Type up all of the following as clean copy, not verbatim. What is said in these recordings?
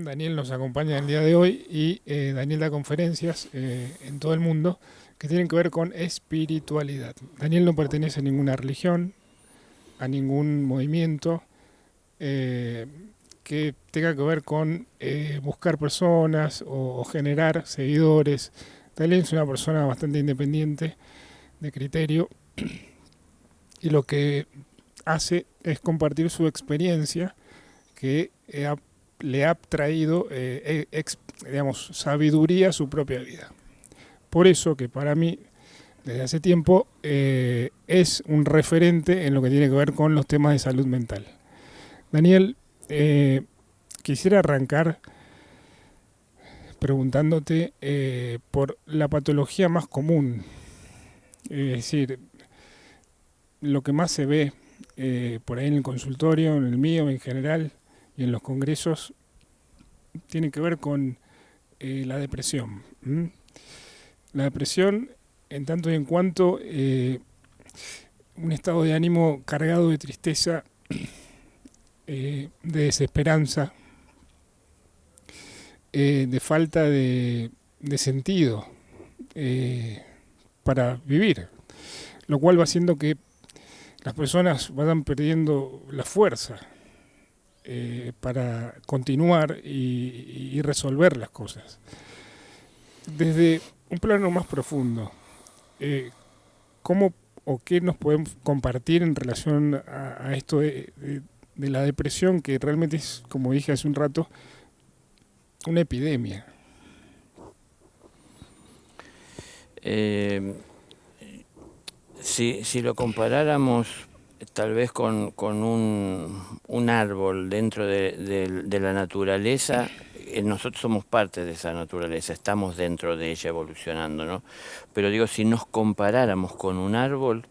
Daniel nos acompaña el día de hoy y Daniel da conferencias en todo el mundo que tienen que ver con espiritualidad. Daniel no pertenece a ninguna religión, a ningún movimiento que tenga que ver con buscar personas o generar seguidores. Daniel es una persona bastante independiente, de criterio, y lo que hace es compartir su experiencia que le ha traído digamos, sabiduría a su propia vida. Por eso que para mí, desde hace tiempo, es un referente en lo que tiene que ver con los temas de salud mental. Daniel, quisiera arrancar preguntándote por la patología más común, es decir, lo que más se ve por ahí en el consultorio, en el mío en general, y en los congresos, tiene que ver con la depresión. La depresión, en tanto y en cuanto un estado de ánimo cargado de tristeza, de desesperanza, de falta de sentido para vivir, lo cual va haciendo que las personas vayan perdiendo la fuerza para continuar y resolver las cosas. Desde un plano más profundo, ¿cómo o qué nos podemos compartir en relación a esto de la depresión, que realmente es, como dije hace un rato, una epidemia? Si lo comparáramos tal vez con un árbol dentro de la naturaleza, nosotros somos parte de esa naturaleza, estamos dentro de ella evolucionando, ¿no? Pero digo, si nos comparáramos con un árbol,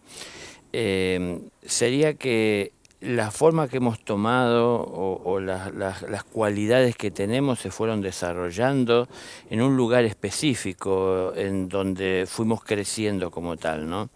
sería que la forma que hemos tomado o las cualidades que tenemos se fueron desarrollando en un lugar específico en donde fuimos creciendo como tal, ¿no?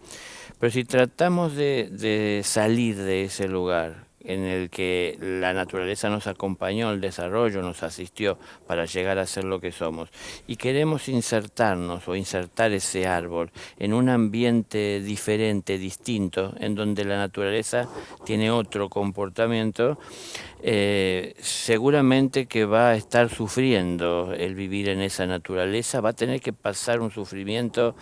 Pero si tratamos de salir de ese lugar en el que la naturaleza nos acompañó, el desarrollo nos asistió para llegar a ser lo que somos, y queremos insertarnos o insertar ese árbol en un ambiente diferente, distinto, en donde la naturaleza tiene otro comportamiento, seguramente que va a estar sufriendo el vivir en esa naturaleza, va a tener que pasar un sufrimiento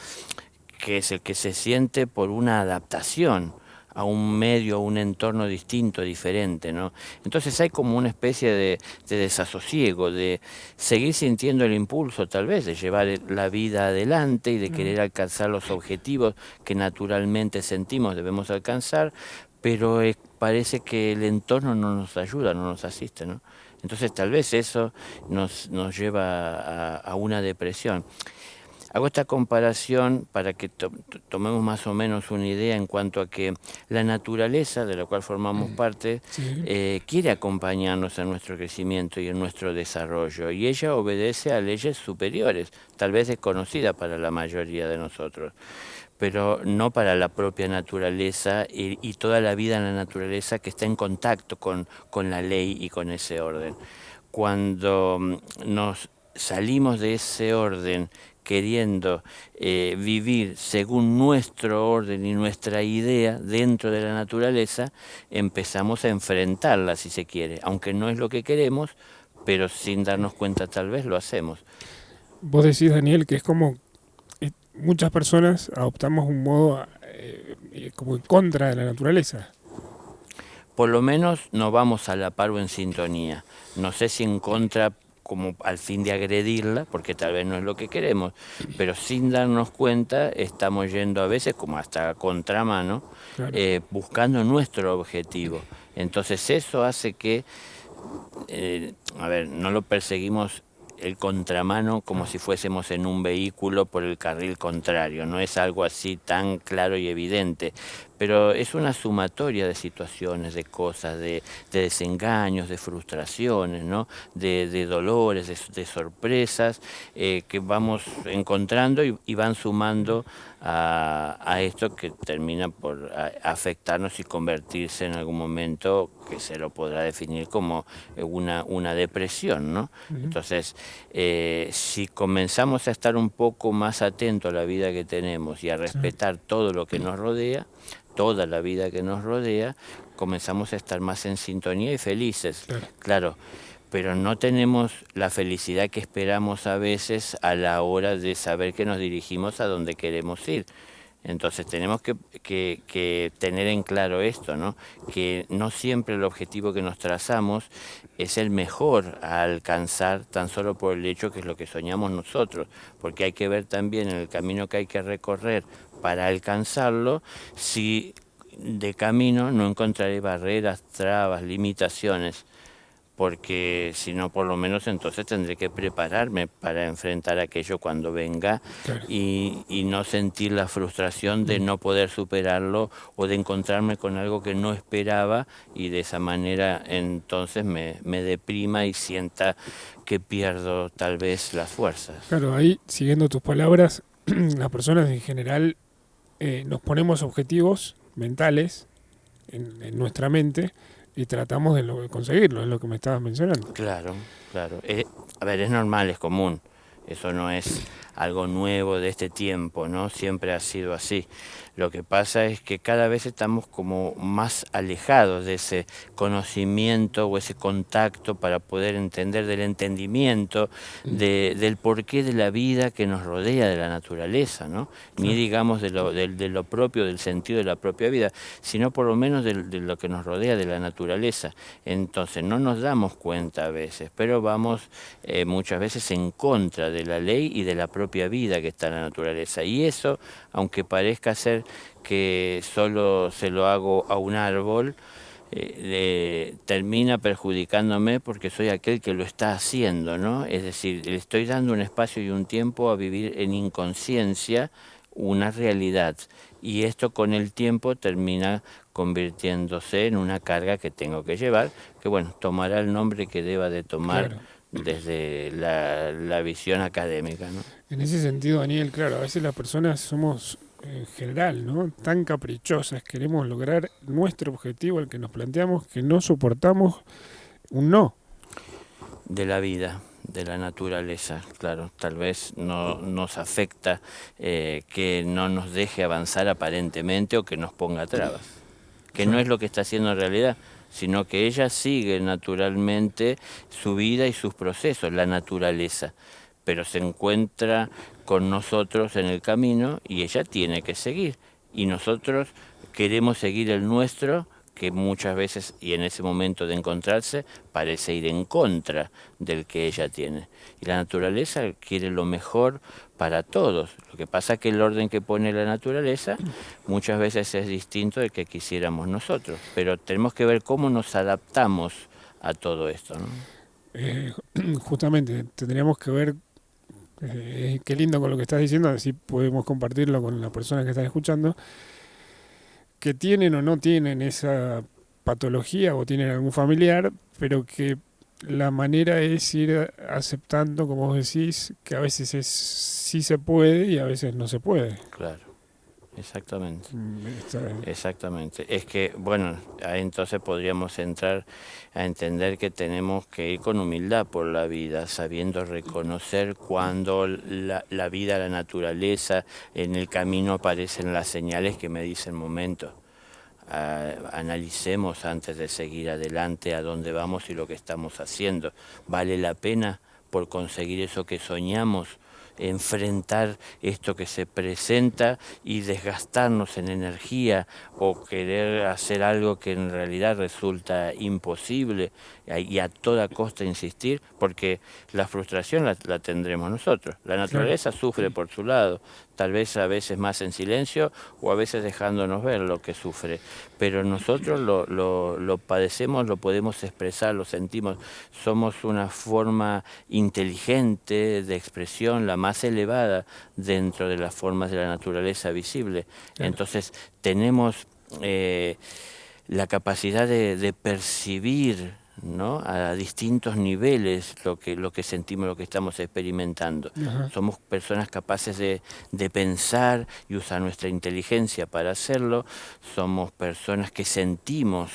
que es el que se siente por una adaptación a un medio, a un entorno distinto, diferente, ¿no? Entonces hay como una especie de desasosiego, de seguir sintiendo el impulso tal vez de llevar la vida adelante y de querer alcanzar los objetivos que naturalmente sentimos debemos alcanzar, pero parece que el entorno no nos ayuda, no nos asiste, ¿no? Entonces tal vez eso nos lleva a una depresión. Hago esta comparación para que tomemos más o menos una idea en cuanto a que la naturaleza, de la cual formamos parte, Sí. quiere acompañarnos en nuestro crecimiento y en nuestro desarrollo, y ella obedece a leyes superiores, tal vez desconocidas para la mayoría de nosotros, pero no para la propia naturaleza y toda la vida en la naturaleza que está en contacto con la ley y con ese orden. Cuando nos salimos de ese orden queriendo vivir según nuestro orden y nuestra idea dentro de la naturaleza, empezamos a enfrentarla, si se quiere, aunque no es lo que queremos, pero sin darnos cuenta tal vez lo hacemos. Vos decís, Daniel, que es como muchas personas adoptamos un modo como en contra de la naturaleza. Por lo menos no vamos a la par o en sintonía. No sé si en contra como al fin de agredirla, porque tal vez no es lo que queremos, pero sin darnos cuenta estamos yendo a veces como hasta contramano, Claro. buscando nuestro objetivo. Entonces eso hace que, no lo perseguimos el contramano como si fuésemos en un vehículo por el carril contrario, no es algo así tan claro y evidente, pero es una sumatoria de situaciones, de cosas, de desengaños, de frustraciones, ¿no? De dolores, de sorpresas que vamos encontrando y van sumando a esto que termina por afectarnos y convertirse en algún momento que se lo podrá definir como una depresión, ¿no? Entonces, si comenzamos a estar un poco más atentos a la vida que tenemos y a respetar todo lo que nos rodea, toda la vida que nos rodea, comenzamos a estar más en sintonía y felices, claro, pero no tenemos la felicidad que esperamos a veces a la hora de saber que nos dirigimos a donde queremos ir. Entonces tenemos que tener en claro esto, ¿no? Que no siempre el objetivo que nos trazamos es el mejor a alcanzar tan solo por el hecho que es lo que soñamos nosotros, porque hay que ver también en el camino que hay que recorrer para alcanzarlo, si de camino no encontraré barreras, trabas, limitaciones, porque si no, por lo menos entonces tendré que prepararme para enfrentar aquello cuando venga y no sentir la frustración de no poder superarlo o de encontrarme con algo que no esperaba y de esa manera entonces me deprima y sienta que pierdo tal vez las fuerzas. Claro, ahí, siguiendo tus palabras, las personas en general nos ponemos objetivos mentales en nuestra mente y tratamos de conseguirlo, es lo que me estabas mencionando. Claro, claro. A ver, es normal, es común. Eso no es algo nuevo de este tiempo, ¿no? Siempre ha sido así. Lo que pasa es que cada vez estamos como más alejados de ese conocimiento o ese contacto para poder entender del entendimiento, del porqué de la vida que nos rodea, de la naturaleza, ¿no? Ni digamos de lo propio, del sentido de la propia vida, sino por lo menos de lo que nos rodea, de la naturaleza. Entonces no nos damos cuenta a veces, pero vamos muchas veces en contra de la ley y de la propia vida que está en la naturaleza. Y eso, aunque parezca ser que solo se lo hago a un árbol, termina perjudicándome porque soy aquel que lo está haciendo, ¿no? Es decir, le estoy dando un espacio y un tiempo a vivir en inconsciencia una realidad. Y esto con el tiempo termina convirtiéndose en una carga que tengo que llevar, que bueno, tomará el nombre que deba de tomar desde la visión académica, ¿no? En ese sentido, Daniel, claro, a veces las personas somos, en general, ¿no?, tan caprichosas, queremos lograr nuestro objetivo, el que nos planteamos, que no soportamos un no. De la vida, de la naturaleza, claro, tal vez no nos afecta que no nos deje avanzar aparentemente o que nos ponga trabas, que no es lo que está haciendo en realidad, sino que ella sigue naturalmente su vida y sus procesos, la naturaleza, pero se encuentra con nosotros en el camino y ella tiene que seguir, y nosotros queremos seguir el nuestro, que muchas veces, y en ese momento de encontrarse, parece ir en contra del que ella tiene. Y la naturaleza quiere lo mejor para todos. Lo que pasa es que el orden que pone la naturaleza muchas veces es distinto del que quisiéramos nosotros, pero tenemos que ver cómo nos adaptamos a todo esto, ¿no? Justamente, tendríamos que ver, qué lindo con lo que estás diciendo, así podemos compartirlo con las personas que están escuchando, que tienen o no tienen esa patología o tienen algún familiar, pero que la manera es ir aceptando, como vos decís, que a veces sí se puede y a veces no se puede. Claro, exactamente. Está bien. Exactamente. Es que, bueno, ahí entonces podríamos entrar a entender que tenemos que ir con humildad por la vida, sabiendo reconocer cuando la vida, la naturaleza, en el camino aparecen las señales que me dicen momento. Analicemos antes de seguir adelante a dónde vamos y lo que estamos haciendo. ¿Vale la pena por conseguir eso que soñamos? Enfrentar esto que se presenta y desgastarnos en energía o querer hacer algo que en realidad resulta imposible y a toda costa insistir, porque la frustración la tendremos nosotros. La naturaleza sufre por su lado, tal vez a veces más en silencio o a veces dejándonos ver lo que sufre, pero nosotros lo padecemos, lo podemos expresar, lo sentimos, somos una forma inteligente de expresión, la más elevada dentro de las formas de la naturaleza visible. Entonces tenemos la capacidad de percibir, ¿no?, a distintos niveles lo que sentimos, lo que estamos experimentando. Ajá. Somos personas capaces de pensar y usar nuestra inteligencia para hacerlo. Somos personas que sentimos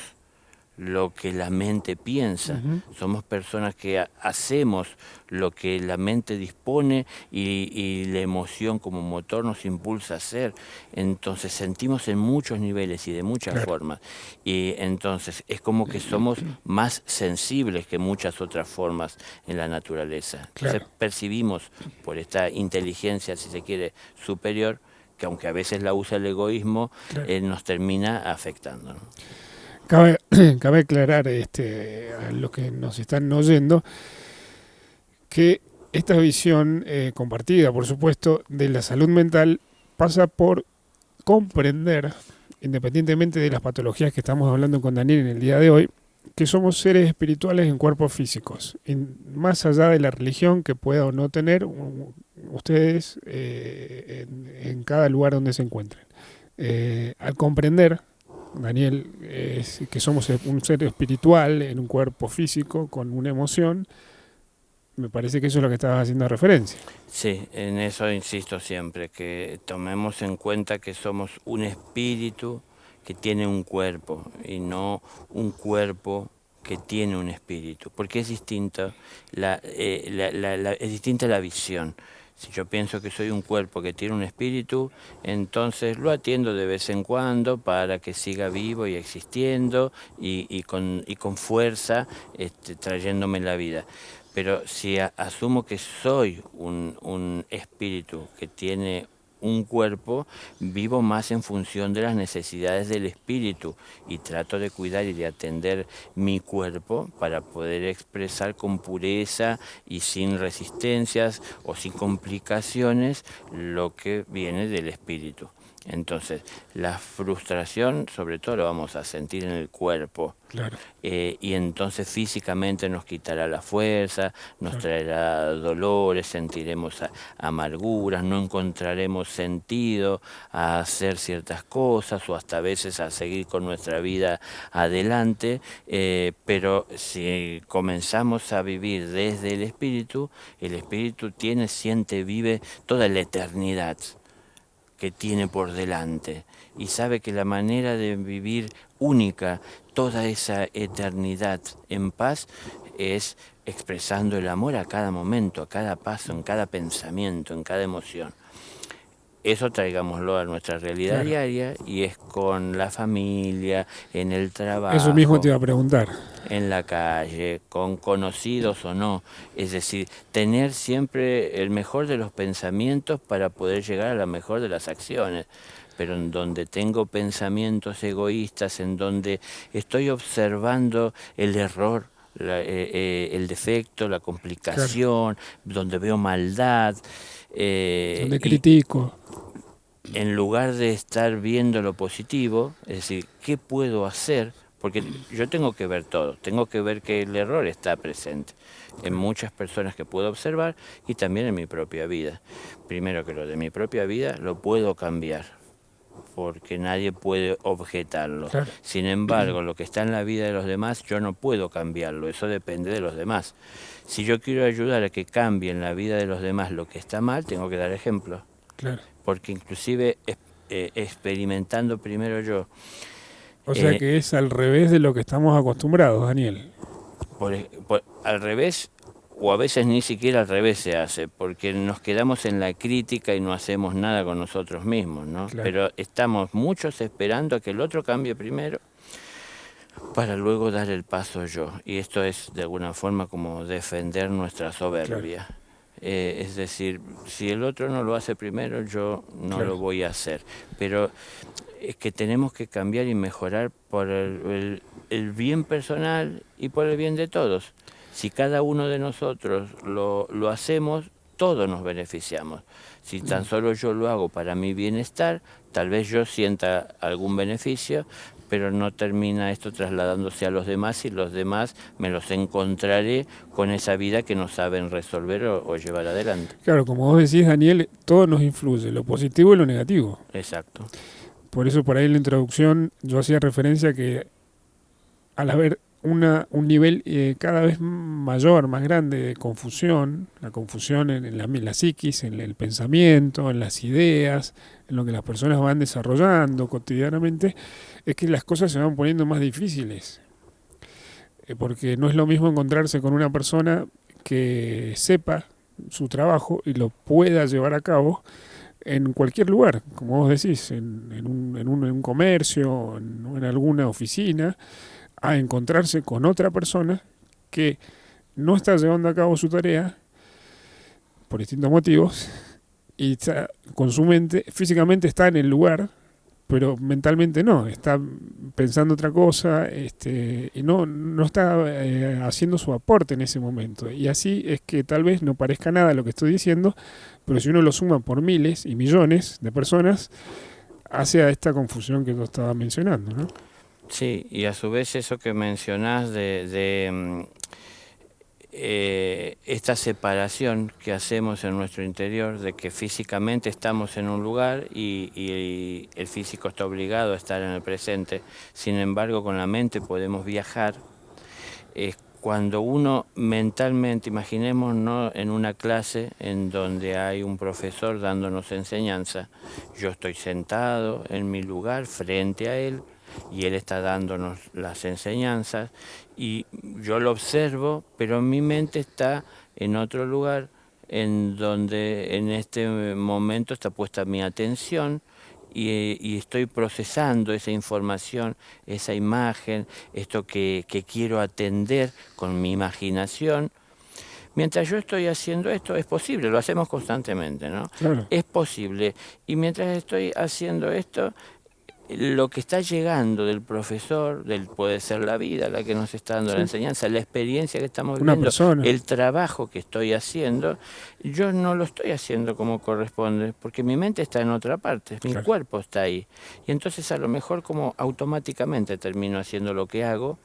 lo que la mente piensa. Ujú. Somos personas que hacemos lo que la mente dispone y la emoción como motor nos impulsa a hacer. Entonces sentimos en muchos niveles y de muchas Claro. formas. Y entonces es como que somos más sensibles que muchas otras formas en la naturaleza. Entonces Claro. percibimos por esta inteligencia, si se quiere, superior, que aunque a veces la usa el egoísmo, Claro. nos termina afectando, ¿no? Cabe aclarar a los que nos están oyendo que esta visión compartida, por supuesto, de la salud mental pasa por comprender, independientemente de las patologías que estamos hablando con Daniel en el día de hoy, que somos seres espirituales en cuerpos físicos. Más allá de la religión que pueda o no tener ustedes en cada lugar donde se encuentren. Al comprender, Daniel, que somos un ser espiritual en un cuerpo físico con una emoción, me parece que eso es lo que estabas haciendo referencia. Sí, en eso insisto siempre, que tomemos en cuenta que somos un espíritu que tiene un cuerpo y no un cuerpo que tiene un espíritu, porque es distinta es distinta la visión. Si yo pienso que soy un cuerpo que tiene un espíritu, entonces lo atiendo de vez en cuando para que siga vivo y existiendo y con fuerza trayéndome la vida. Pero si asumo que soy un espíritu que tiene un cuerpo, vivo más en función de las necesidades del espíritu y trato de cuidar y de atender mi cuerpo para poder expresar con pureza y sin resistencias o sin complicaciones lo que viene del espíritu. Entonces, la frustración sobre todo lo vamos a sentir en el cuerpo. Claro. Y entonces físicamente nos quitará la fuerza, nos traerá dolores, sentiremos amarguras, no encontraremos sentido a hacer ciertas cosas o hasta a veces a seguir con nuestra vida adelante, pero si comenzamos a vivir desde el espíritu tiene, siente, vive toda la eternidad que tiene por delante y sabe que la manera de vivir única toda esa eternidad en paz es expresando el amor a cada momento, a cada paso, en cada pensamiento, en cada emoción. Eso traigámoslo a nuestra realidad diaria y es con la familia, en el trabajo. Eso mismo te iba a preguntar. En la calle, con conocidos o no. Es decir, tener siempre el mejor de los pensamientos para poder llegar a la mejor de las acciones. Pero en donde tengo pensamientos egoístas, en donde estoy observando el error, el defecto, la complicación, donde veo maldad. Donde critico. En lugar de estar viendo lo positivo, es decir, ¿qué puedo hacer? Porque yo tengo que ver todo, tengo que ver que el error está presente en muchas personas que puedo observar y también en mi propia vida. Primero que lo de mi propia vida lo puedo cambiar, porque nadie puede objetarlo. Claro. Sin embargo, lo que está en la vida de los demás, yo no puedo cambiarlo, eso depende de los demás. Si yo quiero ayudar a que cambie en la vida de los demás lo que está mal, tengo que dar ejemplo. Claro. Porque inclusive experimentando primero yo. O sea que es al revés de lo que estamos acostumbrados, Daniel. Al revés, o a veces ni siquiera al revés se hace, porque nos quedamos en la crítica y no hacemos nada con nosotros mismos, ¿no? Claro. Pero estamos muchos esperando a que el otro cambie primero para luego dar el paso yo. Y esto es de alguna forma como defender nuestra soberbia. Claro. Es decir, si el otro no lo hace primero, yo no lo voy a hacer. Pero es que tenemos que cambiar y mejorar por el bien personal y por el bien de todos. Si cada uno de nosotros lo hacemos, todos nos beneficiamos. Si tan solo yo lo hago para mi bienestar, tal vez yo sienta algún beneficio, pero no termina esto trasladándose a los demás y los demás me los encontraré con esa vida que no saben resolver o llevar adelante. Claro, como vos decís, Daniel, todo nos influye, lo positivo y lo negativo. Exacto. Por eso por ahí en la introducción yo hacía referencia a que al haber un nivel cada vez mayor, más grande de confusión, la confusión en la psiquis, en el pensamiento, en las ideas, en lo que las personas van desarrollando cotidianamente, es que las cosas se van poniendo más difíciles. Porque no es lo mismo encontrarse con una persona que sepa su trabajo y lo pueda llevar a cabo en cualquier lugar, como vos decís, en un comercio, en alguna oficina, a encontrarse con otra persona que no está llevando a cabo su tarea por distintos motivos y está con su mente, físicamente está en el lugar, pero mentalmente no, está pensando otra cosa, y no está haciendo su aporte en ese momento. Y así es que tal vez no parezca nada lo que estoy diciendo, pero si uno lo suma por miles y millones de personas, hace a esta confusión que yo estaba mencionando, ¿no? Sí, y a su vez eso que mencionás de esta separación que hacemos en nuestro interior, de que físicamente estamos en un lugar y el físico está obligado a estar en el presente, sin embargo con la mente podemos viajar, es cuando uno mentalmente, imaginémonos en una clase en donde hay un profesor dándonos enseñanza, yo estoy sentado en mi lugar frente a él, y él está dándonos las enseñanzas y yo lo observo, pero mi mente está en otro lugar en donde en este momento está puesta mi atención y estoy procesando esa información, esa imagen, esto que quiero atender con mi imaginación. Mientras yo estoy haciendo esto, es posible, lo hacemos constantemente, ¿no? Claro. Es posible. Y mientras estoy haciendo esto, lo que está llegando del profesor, puede ser la vida la que nos está dando la enseñanza, la experiencia que estamos Una viviendo, persona. el trabajo que estoy haciendo, yo no lo estoy haciendo como corresponde, porque mi mente está en otra parte, mi Claro. cuerpo está ahí. Y entonces a lo mejor como automáticamente termino haciendo lo que hago,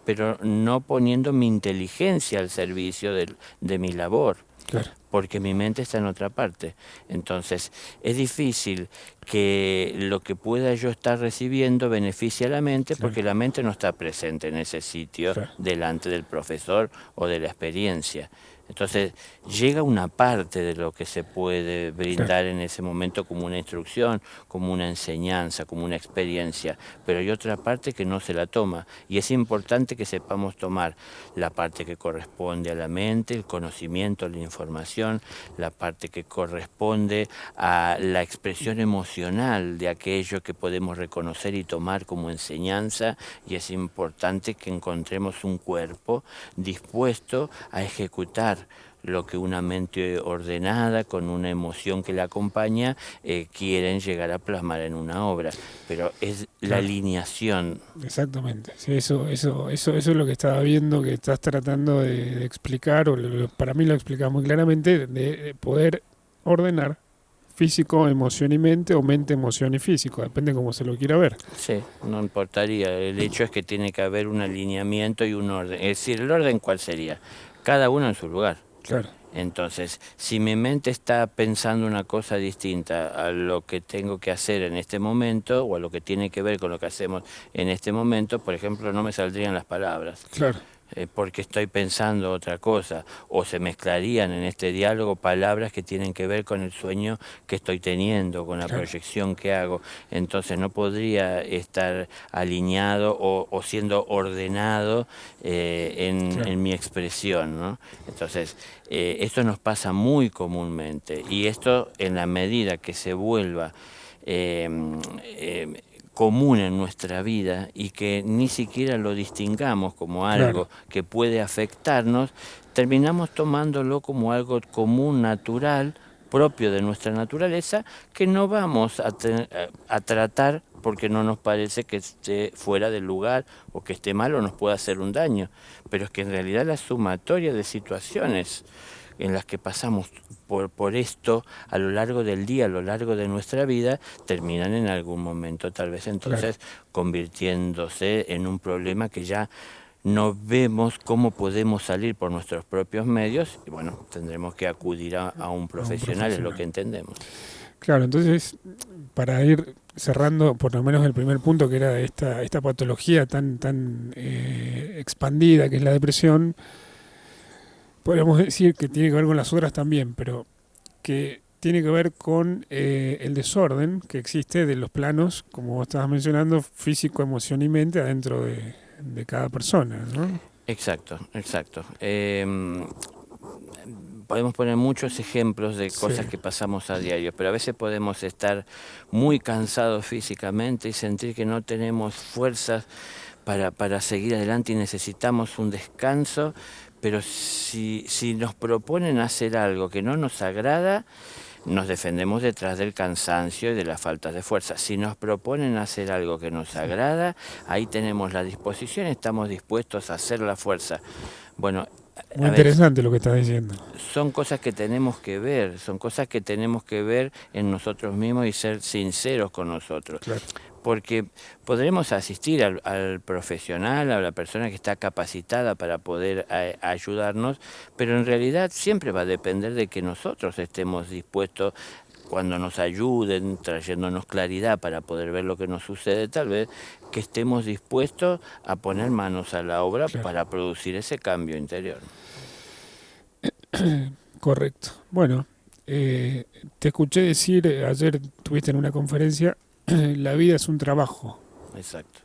pero no poniendo mi inteligencia al servicio de mi labor. Claro. Porque mi mente está en otra parte. Entonces, es difícil que lo que pueda yo estar recibiendo beneficie a la mente, Claro. porque la mente no está presente en ese sitio, Claro. delante del profesor o de la experiencia. Entonces, llega una parte de lo que se puede brindar en ese momento como una instrucción, como una enseñanza, como una experiencia, pero hay otra parte que no se la toma, y es importante que sepamos tomar la parte que corresponde a la mente, el conocimiento, la información, la parte que corresponde a la expresión emocional de aquello que podemos reconocer y tomar como enseñanza, y es importante que encontremos un cuerpo dispuesto a ejecutar lo que una mente ordenada, con una emoción que la acompaña, quieren llegar a plasmar en una obra. Pero es la alineación. Exactamente. Sí, eso es lo que estaba viendo, que estás tratando de explicar, para mí lo explicas muy claramente, de poder ordenar físico, emoción y mente, o mente, emoción y físico, depende cómo se lo quiera ver. Sí, no importaría. El hecho es que tiene que haber un alineamiento y un orden. Es decir, ¿el orden cuál sería? Cada uno en su lugar. Claro. Entonces, si mi mente está pensando una cosa distinta a lo que tengo que hacer en este momento, o a lo que tiene que ver con lo que hacemos en este momento, por ejemplo, no me saldrían las palabras. Claro. Porque estoy pensando otra cosa, o se mezclarían en este diálogo palabras que tienen que ver con el sueño que estoy teniendo, con la proyección que hago. Entonces no podría estar alineado o siendo ordenado en mi expresión, ¿no? Entonces, esto nos pasa muy comúnmente, y esto, en la medida que se vuelva común en nuestra vida y que ni siquiera lo distingamos como algo que puede afectarnos, terminamos tomándolo como algo común, natural, propio de nuestra naturaleza, que no vamos a tratar porque no nos parece que esté fuera del lugar o que esté mal o nos pueda hacer un daño. Pero es que en realidad la sumatoria de situaciones en las que pasamos por esto a lo largo del día, a lo largo de nuestra vida, terminan en algún momento tal vez entonces convirtiéndose en un problema que ya no vemos cómo podemos salir por nuestros propios medios, y bueno, tendremos que acudir a un profesional, es lo que entendemos. Claro, entonces, para ir cerrando por lo menos el primer punto, que era esta patología tan expandida que es la depresión, podríamos decir que tiene que ver con las otras también, pero que tiene que ver con el desorden que existe de los planos, como vos estabas mencionando, físico, emoción y mente adentro de cada persona, ¿no? Exacto, exacto. Podemos poner muchos ejemplos de Sí, cosas que pasamos a diario, pero a veces podemos estar muy cansados físicamente y sentir que no tenemos fuerzas para seguir adelante y necesitamos un descanso, pero si nos proponen hacer algo que no nos agrada, nos defendemos detrás del cansancio y de la falta de fuerza. Si nos proponen hacer algo que nos agrada, ahí tenemos la disposición, estamos dispuestos a hacer la fuerza. Bueno, muy a ver, interesante lo que estás diciendo. son cosas que tenemos que ver, son cosas que tenemos que ver en nosotros mismos y ser sinceros con nosotros. Claro, Porque podremos asistir al profesional, a la persona que está capacitada para poder ayudarnos, pero en realidad siempre va a depender de que nosotros estemos dispuestos, cuando nos ayuden, trayéndonos claridad para poder ver lo que nos sucede, tal vez que estemos dispuestos a poner manos a la obra claro, para producir ese cambio interior. correcto. Bueno, te escuché decir, ayer tuviste en una conferencia, la vida es un trabajo. Exacto.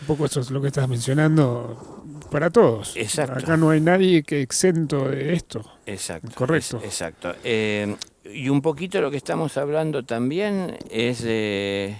Un poco eso es lo que estás mencionando para todos. Exacto. Acá no hay nadie que exento de esto. Exacto, Correcto. exacto. Y un poquito lo que estamos hablando también es de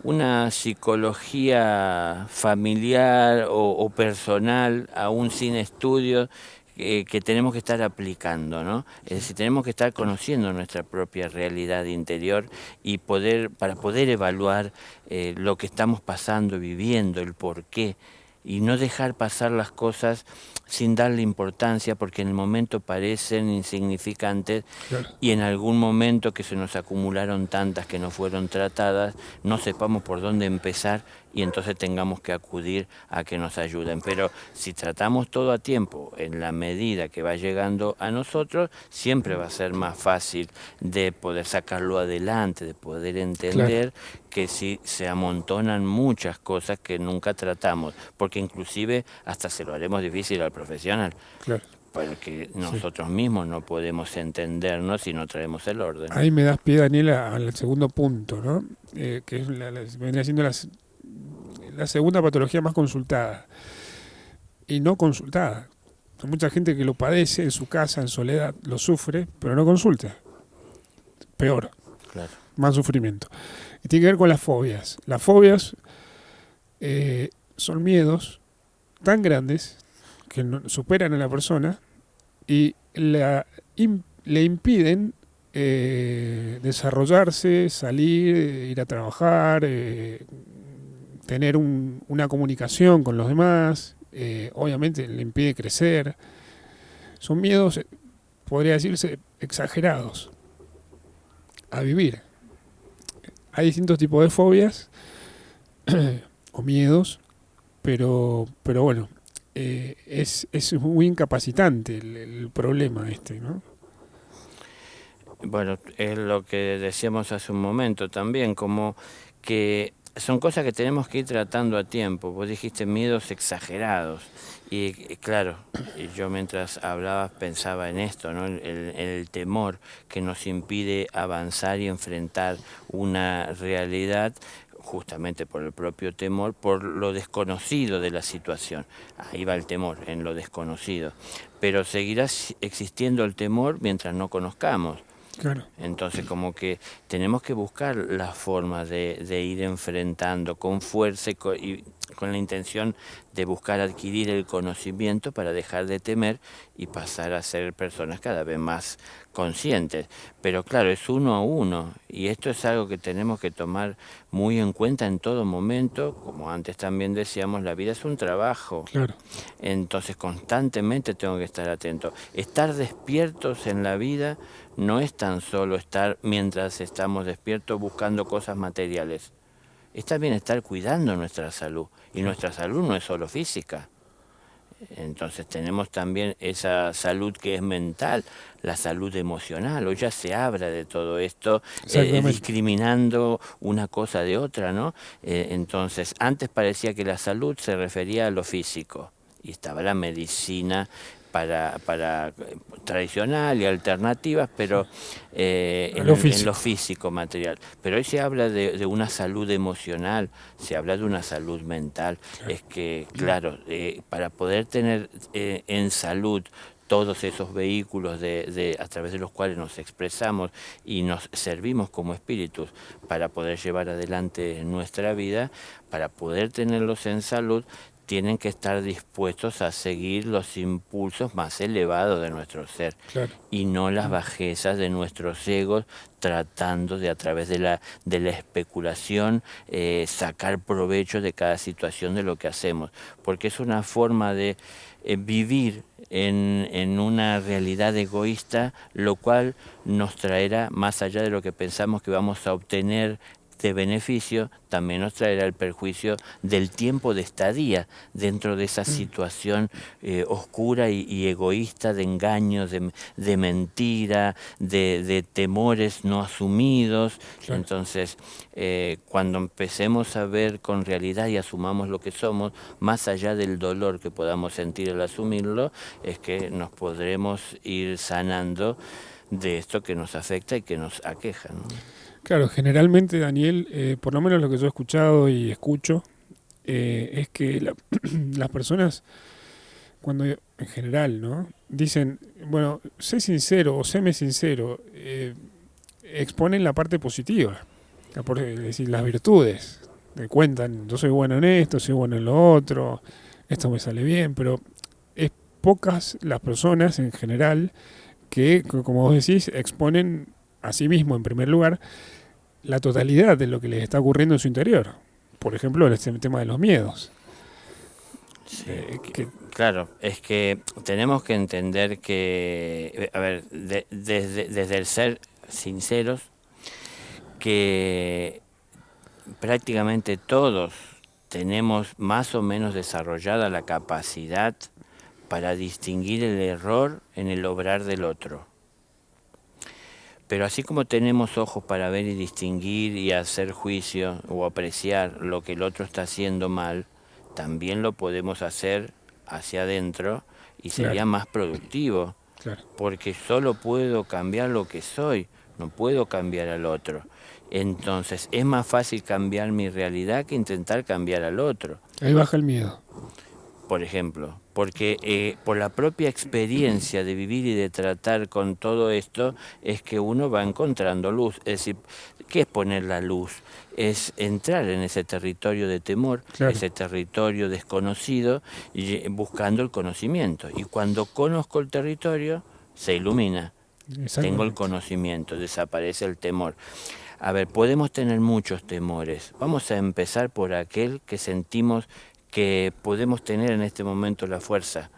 una psicología familiar o personal, aún sin estudios, que tenemos que estar aplicando, ¿no? Es decir, tenemos que estar conociendo nuestra propia realidad interior y para poder evaluar lo que estamos pasando, viviendo, el porqué, y no dejar pasar las cosas sin darle importancia, porque en el momento parecen insignificantes Claro. y en algún momento que se nos acumularon tantas que no fueron tratadas, no sepamos por dónde empezar y entonces tengamos que acudir a que nos ayuden. Pero si tratamos todo a tiempo, en la medida que va llegando a nosotros, siempre va a ser más fácil de poder sacarlo adelante, de poder entender que si se amontonan muchas cosas que nunca tratamos, porque inclusive hasta se lo haremos difícil al profesional, Claro. porque Sí. nosotros mismos no podemos entendernos si no traemos el orden. Ahí me das pie, Daniela, al segundo punto, ¿no? Que es vendría siendo la segunda patología más consultada y no consultada. Hay mucha gente que lo padece en su casa, en soledad, lo sufre, pero no consulta. Peor, Claro. más sufrimiento. Y tiene que ver con las fobias. Las fobias son miedos tan grandes que superan a la persona y le impiden desarrollarse, salir, ir a trabajar, tener una comunicación con los demás, obviamente le impide crecer. Son miedos, podría decirse, exagerados a vivir. Hay distintos tipos de fobias o miedos, pero bueno, es muy incapacitante el problema este, ¿no? Bueno, es lo que decíamos hace un momento también, como que son cosas que tenemos que ir tratando a tiempo. Vos dijiste miedos exagerados. Y claro, yo mientras hablabas pensaba en esto, ¿no? El temor que nos impide avanzar y enfrentar una realidad, justamente por el propio temor, por lo desconocido de la situación. Ahí va el temor, en lo desconocido. Pero seguirá existiendo el temor mientras no conozcamos. Claro, Entonces como que tenemos que buscar la forma de ir enfrentando con fuerza y con la intención de buscar adquirir el conocimiento para dejar de temer y pasar a ser personas cada vez más conscientes. Pero claro, es uno a uno y esto es algo que tenemos que tomar muy en cuenta en todo momento. Como antes también decíamos, la vida es un trabajo. claro, Entonces constantemente tengo que estar atento. Estar despiertos en la vida no es tan solo estar mientras estamos despiertos buscando cosas materiales. Es también estar cuidando nuestra salud. Y nuestra salud no es solo física. Entonces tenemos también esa salud que es mental, la salud emocional. Hoy ya se habla de todo esto, Exactamente. discriminando una cosa de otra, ¿no? Entonces, antes parecía que la salud se refería a lo físico, y estaba la medicina para tradicional y alternativas, pero A lo en lo físico. físico, material. Pero hoy se habla de una salud emocional, se habla de una salud mental. Claro. Es que, claro, para poder tener en salud todos esos vehículos a través de los cuales nos expresamos y nos servimos como espíritus para poder llevar adelante nuestra vida, para poder tenerlos en salud, tienen que estar dispuestos a seguir los impulsos más elevados de nuestro ser, Claro. y no las bajezas de nuestros egos, tratando de, a través de la especulación, sacar provecho de cada situación de lo que hacemos, porque es una forma de vivir en una realidad egoísta, lo cual nos traerá, más allá de lo que pensamos que vamos a obtener de beneficio, también nos traerá el perjuicio del tiempo de estadía dentro de esa situación oscura y egoísta, de engaños, de mentira, de temores no asumidos. Claro. Entonces, cuando empecemos a ver con realidad y asumamos lo que somos, más allá del dolor que podamos sentir al asumirlo, es que nos podremos ir sanando de esto que nos afecta y que nos aqueja, ¿no? Claro, generalmente, Daniel, por lo menos lo que yo he escuchado y escucho, es que las personas, cuando en general, ¿no? Dicen, bueno, sé sincero o séme sincero, exponen la parte positiva, es decir, las virtudes. Te cuentan, yo soy bueno en esto, soy bueno en lo otro, esto me sale bien, pero es pocas las personas en general que, como vos decís, exponen a sí mismo en primer lugar la totalidad de lo que les está ocurriendo en su interior. Por ejemplo, el tema de los miedos. Sí, Que, claro, es que tenemos que entender que, a ver, desde el ser sinceros, que prácticamente todos tenemos más o menos desarrollada la capacidad para distinguir el error en el obrar del otro. Pero así como tenemos ojos para ver y distinguir y hacer juicio o apreciar lo que el otro está haciendo mal, también lo podemos hacer hacia adentro, y sería claro, más productivo, claro. porque solo puedo cambiar lo que soy, no puedo cambiar al otro. Entonces es más fácil cambiar mi realidad que intentar cambiar al otro. Ahí baja el miedo. Por ejemplo, porque por la propia experiencia de vivir y de tratar con todo esto, es que uno va encontrando luz. Es decir, ¿qué es poner la luz? Es entrar en ese territorio de temor, Claro. ese territorio desconocido, y buscando el conocimiento. Y cuando conozco el territorio, se ilumina. Tengo el conocimiento, desaparece el temor. A ver, podemos tener muchos temores. Vamos a empezar por aquel que sentimos que podemos tener en este momento la fuerza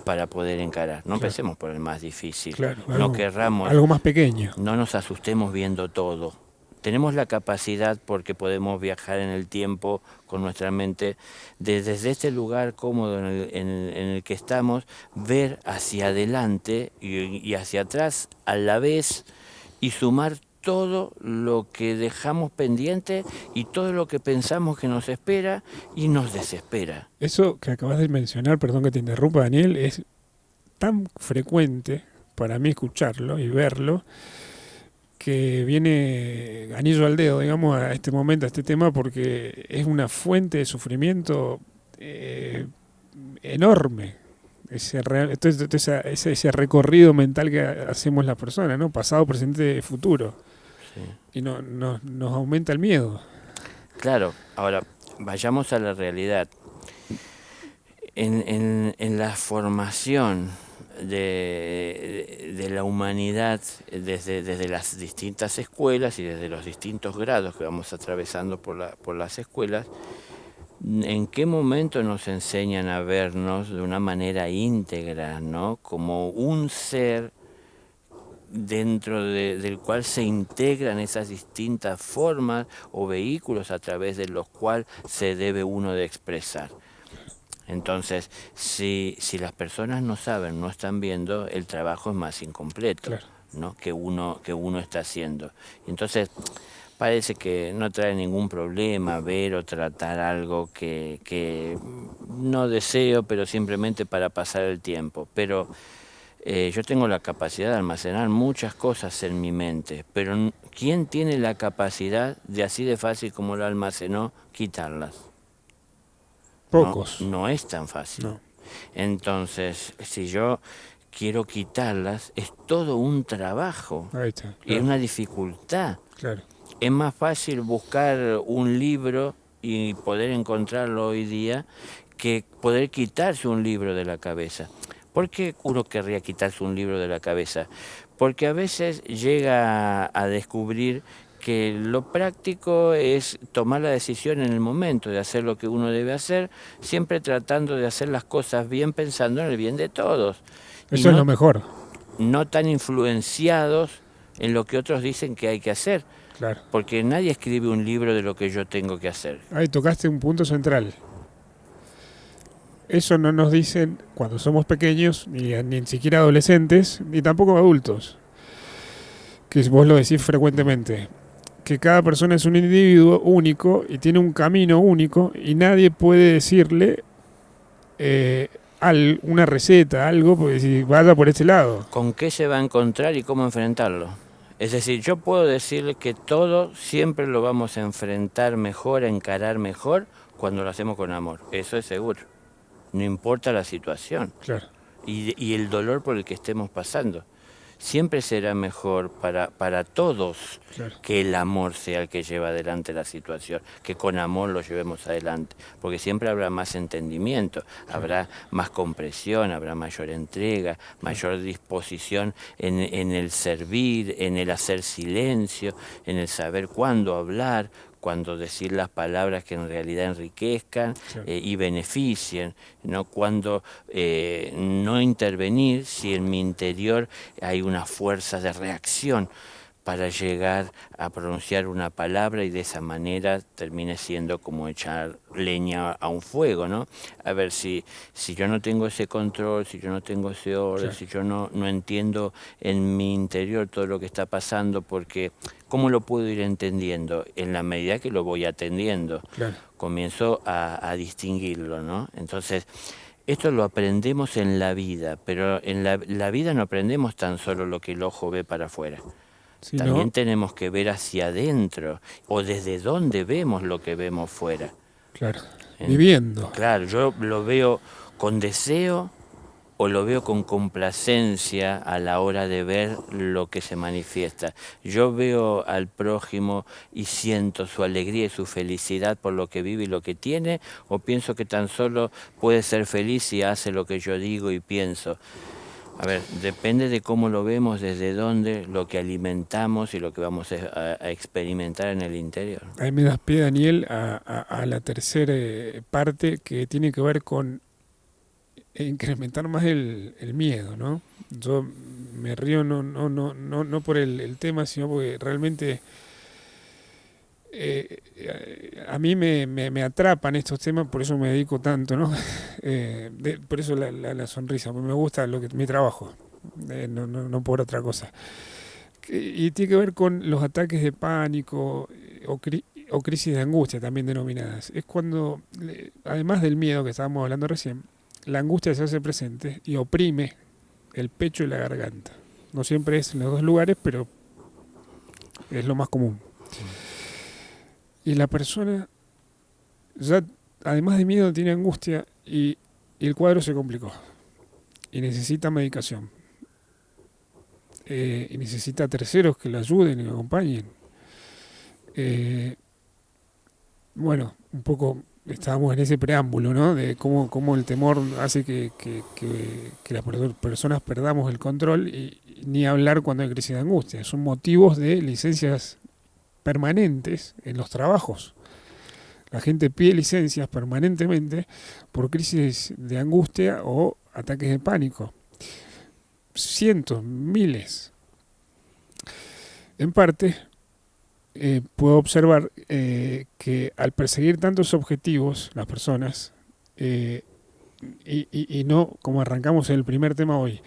para poder encarar. No Claro. empecemos por el más difícil. Claro, No querramos, algo más pequeño. no nos asustemos viendo todo. Tenemos la capacidad, porque podemos viajar en el tiempo con nuestra mente, desde este lugar cómodo en el que estamos, ver hacia adelante y hacia atrás a la vez, y sumar todo lo que dejamos pendiente y todo lo que pensamos que nos espera y nos desespera. Eso que acabas de mencionar, perdón que te interrumpa, Daniel, es tan frecuente para mí escucharlo y verlo, que viene anillo al dedo, digamos, a este momento, a este tema, porque es una fuente de sufrimiento enorme. Ese recorrido mental que hacemos las personas, ¿no? Pasado, presente, futuro. Sí. Y nos aumenta el miedo. Claro, ahora vayamos a la realidad. En la formación de la humanidad, desde las distintas escuelas y desde los distintos grados que vamos atravesando por las escuelas, ¿en qué momento nos enseñan a vernos de una manera íntegra, ¿no? Como un ser dentro del cual se integran esas distintas formas o vehículos a través de los cuales se debe uno de expresar? Entonces, si las personas no saben, no están viendo, el trabajo es más incompleto, Claro. ¿no? que uno está haciendo. Entonces, parece que no trae ningún problema ver o tratar algo que no deseo, pero simplemente para pasar el tiempo. Pero yo tengo la capacidad de almacenar muchas cosas en mi mente, pero ¿quién tiene la capacidad de, así de fácil como lo almacenó, quitarlas? No, Pocos. no es tan fácil. No. Entonces, si yo quiero quitarlas, es todo un trabajo, Ahí está. es Claro. una dificultad. Claro. Es más fácil buscar un libro y poder encontrarlo hoy día que poder quitarse un libro de la cabeza. ¿Por qué uno querría quitarse un libro de la cabeza? Porque a veces llega a descubrir que lo práctico es tomar la decisión en el momento de hacer lo que uno debe hacer, siempre tratando de hacer las cosas bien, pensando en el bien de todos. Eso es lo mejor. No tan influenciados en lo que otros dicen que hay que hacer. Claro. Porque nadie escribe un libro de lo que yo tengo que hacer. Ahí tocaste un punto central. Eso no nos dicen cuando somos pequeños, ni siquiera adolescentes, ni tampoco adultos. Que vos lo decís frecuentemente. Que cada persona es un individuo único y tiene un camino único y nadie puede decirle una receta, algo, porque si vaya por este lado. ¿Con qué se va a encontrar y cómo enfrentarlo? Es decir, yo puedo decirle que todo siempre lo vamos a enfrentar mejor, a encarar mejor, cuando lo hacemos con amor. Eso es seguro. No importa la situación Claro. y el dolor por el que estemos pasando. Siempre será mejor para todos, Claro, que el amor sea el que lleva adelante la situación, que con amor lo llevemos adelante, porque siempre habrá más entendimiento, habrá más comprensión, habrá mayor entrega, mayor disposición en el servir, en el hacer silencio, en el saber cuándo hablar, cuando decir las palabras que en realidad enriquezcan y beneficien, ¿no? Cuando no intervenir si en mi interior hay una fuerza de reacción para llegar a pronunciar una palabra y de esa manera termine siendo como echar leña a un fuego, ¿no? A ver, si yo no tengo ese control, si yo no tengo ese orden, si yo no entiendo en mi interior todo lo que está pasando, porque ¿cómo lo puedo ir entendiendo? En la medida que lo voy atendiendo, comienzo a distinguirlo, ¿no? Entonces, esto lo aprendemos en la vida, pero en la vida no aprendemos tan solo lo que el ojo ve para afuera. También tenemos que ver hacia adentro, o desde dónde vemos lo que vemos fuera. Claro, viviendo. Claro, yo lo veo con deseo o lo veo con complacencia a la hora de ver lo que se manifiesta. Yo veo al prójimo y siento su alegría y su felicidad por lo que vive y lo que tiene, o pienso que tan solo puede ser feliz si hace lo que yo digo y pienso. A ver, depende de cómo lo vemos, desde dónde, lo que alimentamos y lo que vamos a experimentar en el interior. Ahí me das pie, Daniel, a la tercera parte que tiene que ver con incrementar más el miedo, ¿no? Yo me río no por el tema, sino porque realmente a mí me atrapan estos temas, por eso me dedico tanto, ¿no? Por eso la sonrisa, me gusta mi trabajo, no por otra cosa. Y tiene que ver con los ataques de pánico o crisis de angustia, también denominadas. Es cuando, además del miedo que estábamos hablando recién, la angustia se hace presente y oprime el pecho y la garganta. No siempre es en los dos lugares, pero es lo más común. Y la persona, ya además de miedo, tiene angustia y el cuadro se complicó. Y necesita medicación. Y necesita terceros que le ayuden y le acompañen. Bueno, un poco estábamos en ese preámbulo, ¿no? De cómo el temor hace que las personas perdamos el control, y ni hablar cuando hay crisis de angustia. Son motivos de licencias permanentes en los trabajos. La gente pide licencias permanentemente por crisis de angustia o ataques de pánico. Cientos, miles. En parte, puedo observar que al perseguir tantos objetivos, las personas y no, como arrancamos en el primer tema hoy,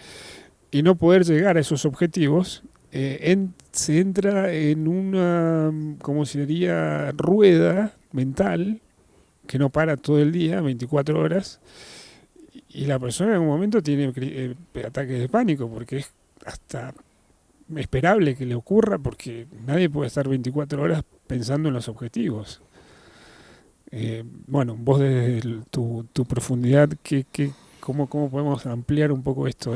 y no poder llegar a esos objetivos, se entra en una, como se diría, rueda mental que no para todo el día, 24 horas, y la persona en un momento tiene ataques de pánico, porque es hasta esperable que le ocurra, porque nadie puede estar 24 horas pensando en los objetivos. Bueno, vos desde tu profundidad, ¿cómo podemos ampliar un poco esto?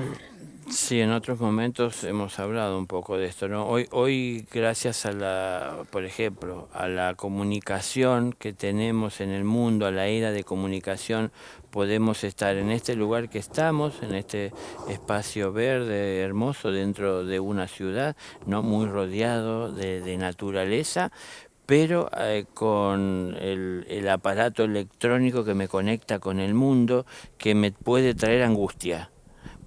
Sí, en otros momentos hemos hablado un poco de esto, ¿no? Hoy gracias a por ejemplo, a la comunicación que tenemos en el mundo, a la era de comunicación, podemos estar en este lugar que estamos, en este espacio verde, hermoso, dentro de una ciudad, ¿no? Muy rodeado de naturaleza, pero con el aparato electrónico que me conecta con el mundo, que me puede traer angustia.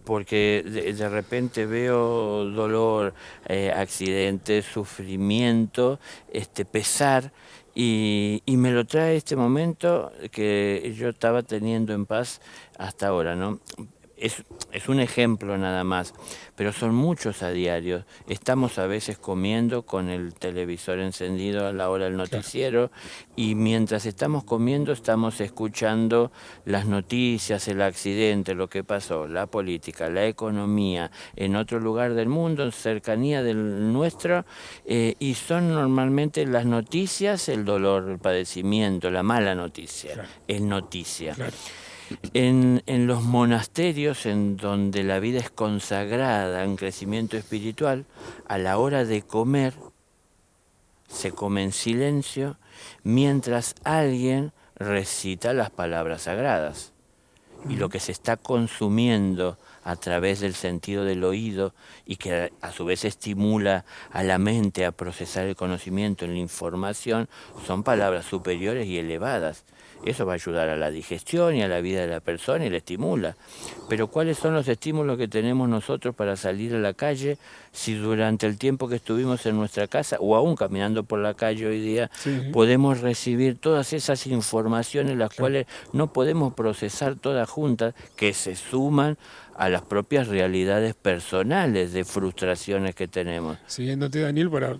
Porque de repente veo dolor, accidentes, sufrimiento, pesar, y me lo trae este momento que yo estaba teniendo en paz hasta ahora, ¿no? Es un ejemplo nada más, pero son muchos a diario. Estamos a veces comiendo con el televisor encendido a la hora del noticiero, y mientras estamos comiendo estamos escuchando las noticias, el accidente, lo que pasó, la política, la economía, en otro lugar del mundo, en cercanía del nuestro, y son normalmente las noticias, el dolor, el padecimiento, la mala noticia, Claro. es noticia. Claro. En los monasterios, en donde la vida es consagrada en crecimiento espiritual, a la hora de comer se come en silencio mientras alguien recita las palabras sagradas. Y lo que se está consumiendo a través del sentido del oído, y que a su vez estimula a la mente a procesar el conocimiento en la información, son palabras superiores y elevadas. Eso va a ayudar a la digestión y a la vida de la persona y la estimula. Pero ¿cuáles son los estímulos que tenemos nosotros para salir a la calle si durante el tiempo que estuvimos en nuestra casa, o aún caminando por la calle hoy día, podemos recibir todas esas informaciones, las cuales no podemos procesar todas juntas, que se suman a las propias realidades personales de frustraciones que tenemos? Siguiéndote, Daniel, para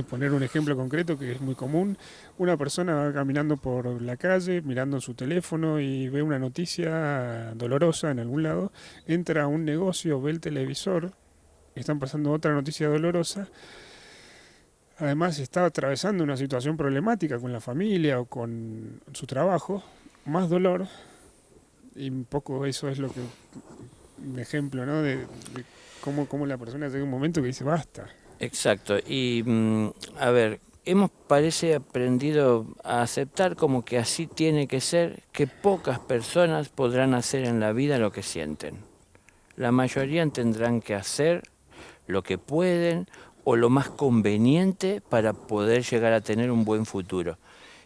poner un ejemplo concreto que es muy común, una persona va caminando por la calle, mirando su teléfono y ve una noticia dolorosa en algún lado, entra a un negocio, ve el televisor, están pasando otra noticia dolorosa, además está atravesando una situación problemática con la familia o con su trabajo, más dolor, y un poco eso es lo que, un ejemplo, ¿no? de cómo la persona llega a un momento que dice basta. Exacto, y a ver, parece aprendido a aceptar como que así tiene que ser, que pocas personas podrán hacer en la vida lo que sienten. La mayoría tendrán que hacer lo que pueden o lo más conveniente para poder llegar a tener un buen futuro.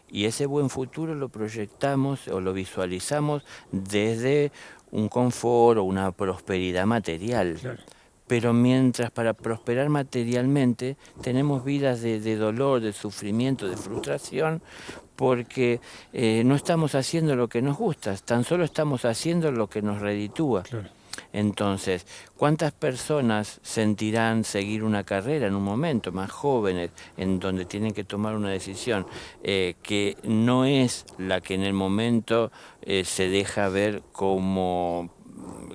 Y ese buen futuro lo proyectamos o lo visualizamos desde un confort o una prosperidad material. Claro. Pero mientras para prosperar materialmente tenemos vidas de dolor, de sufrimiento, de frustración, porque no estamos haciendo lo que nos gusta, tan solo estamos haciendo lo que nos reditúa. Claro. Entonces, ¿cuántas personas sentirán seguir una carrera en un momento, más jóvenes, en donde tienen que tomar una decisión que no es la que en el momento se deja ver como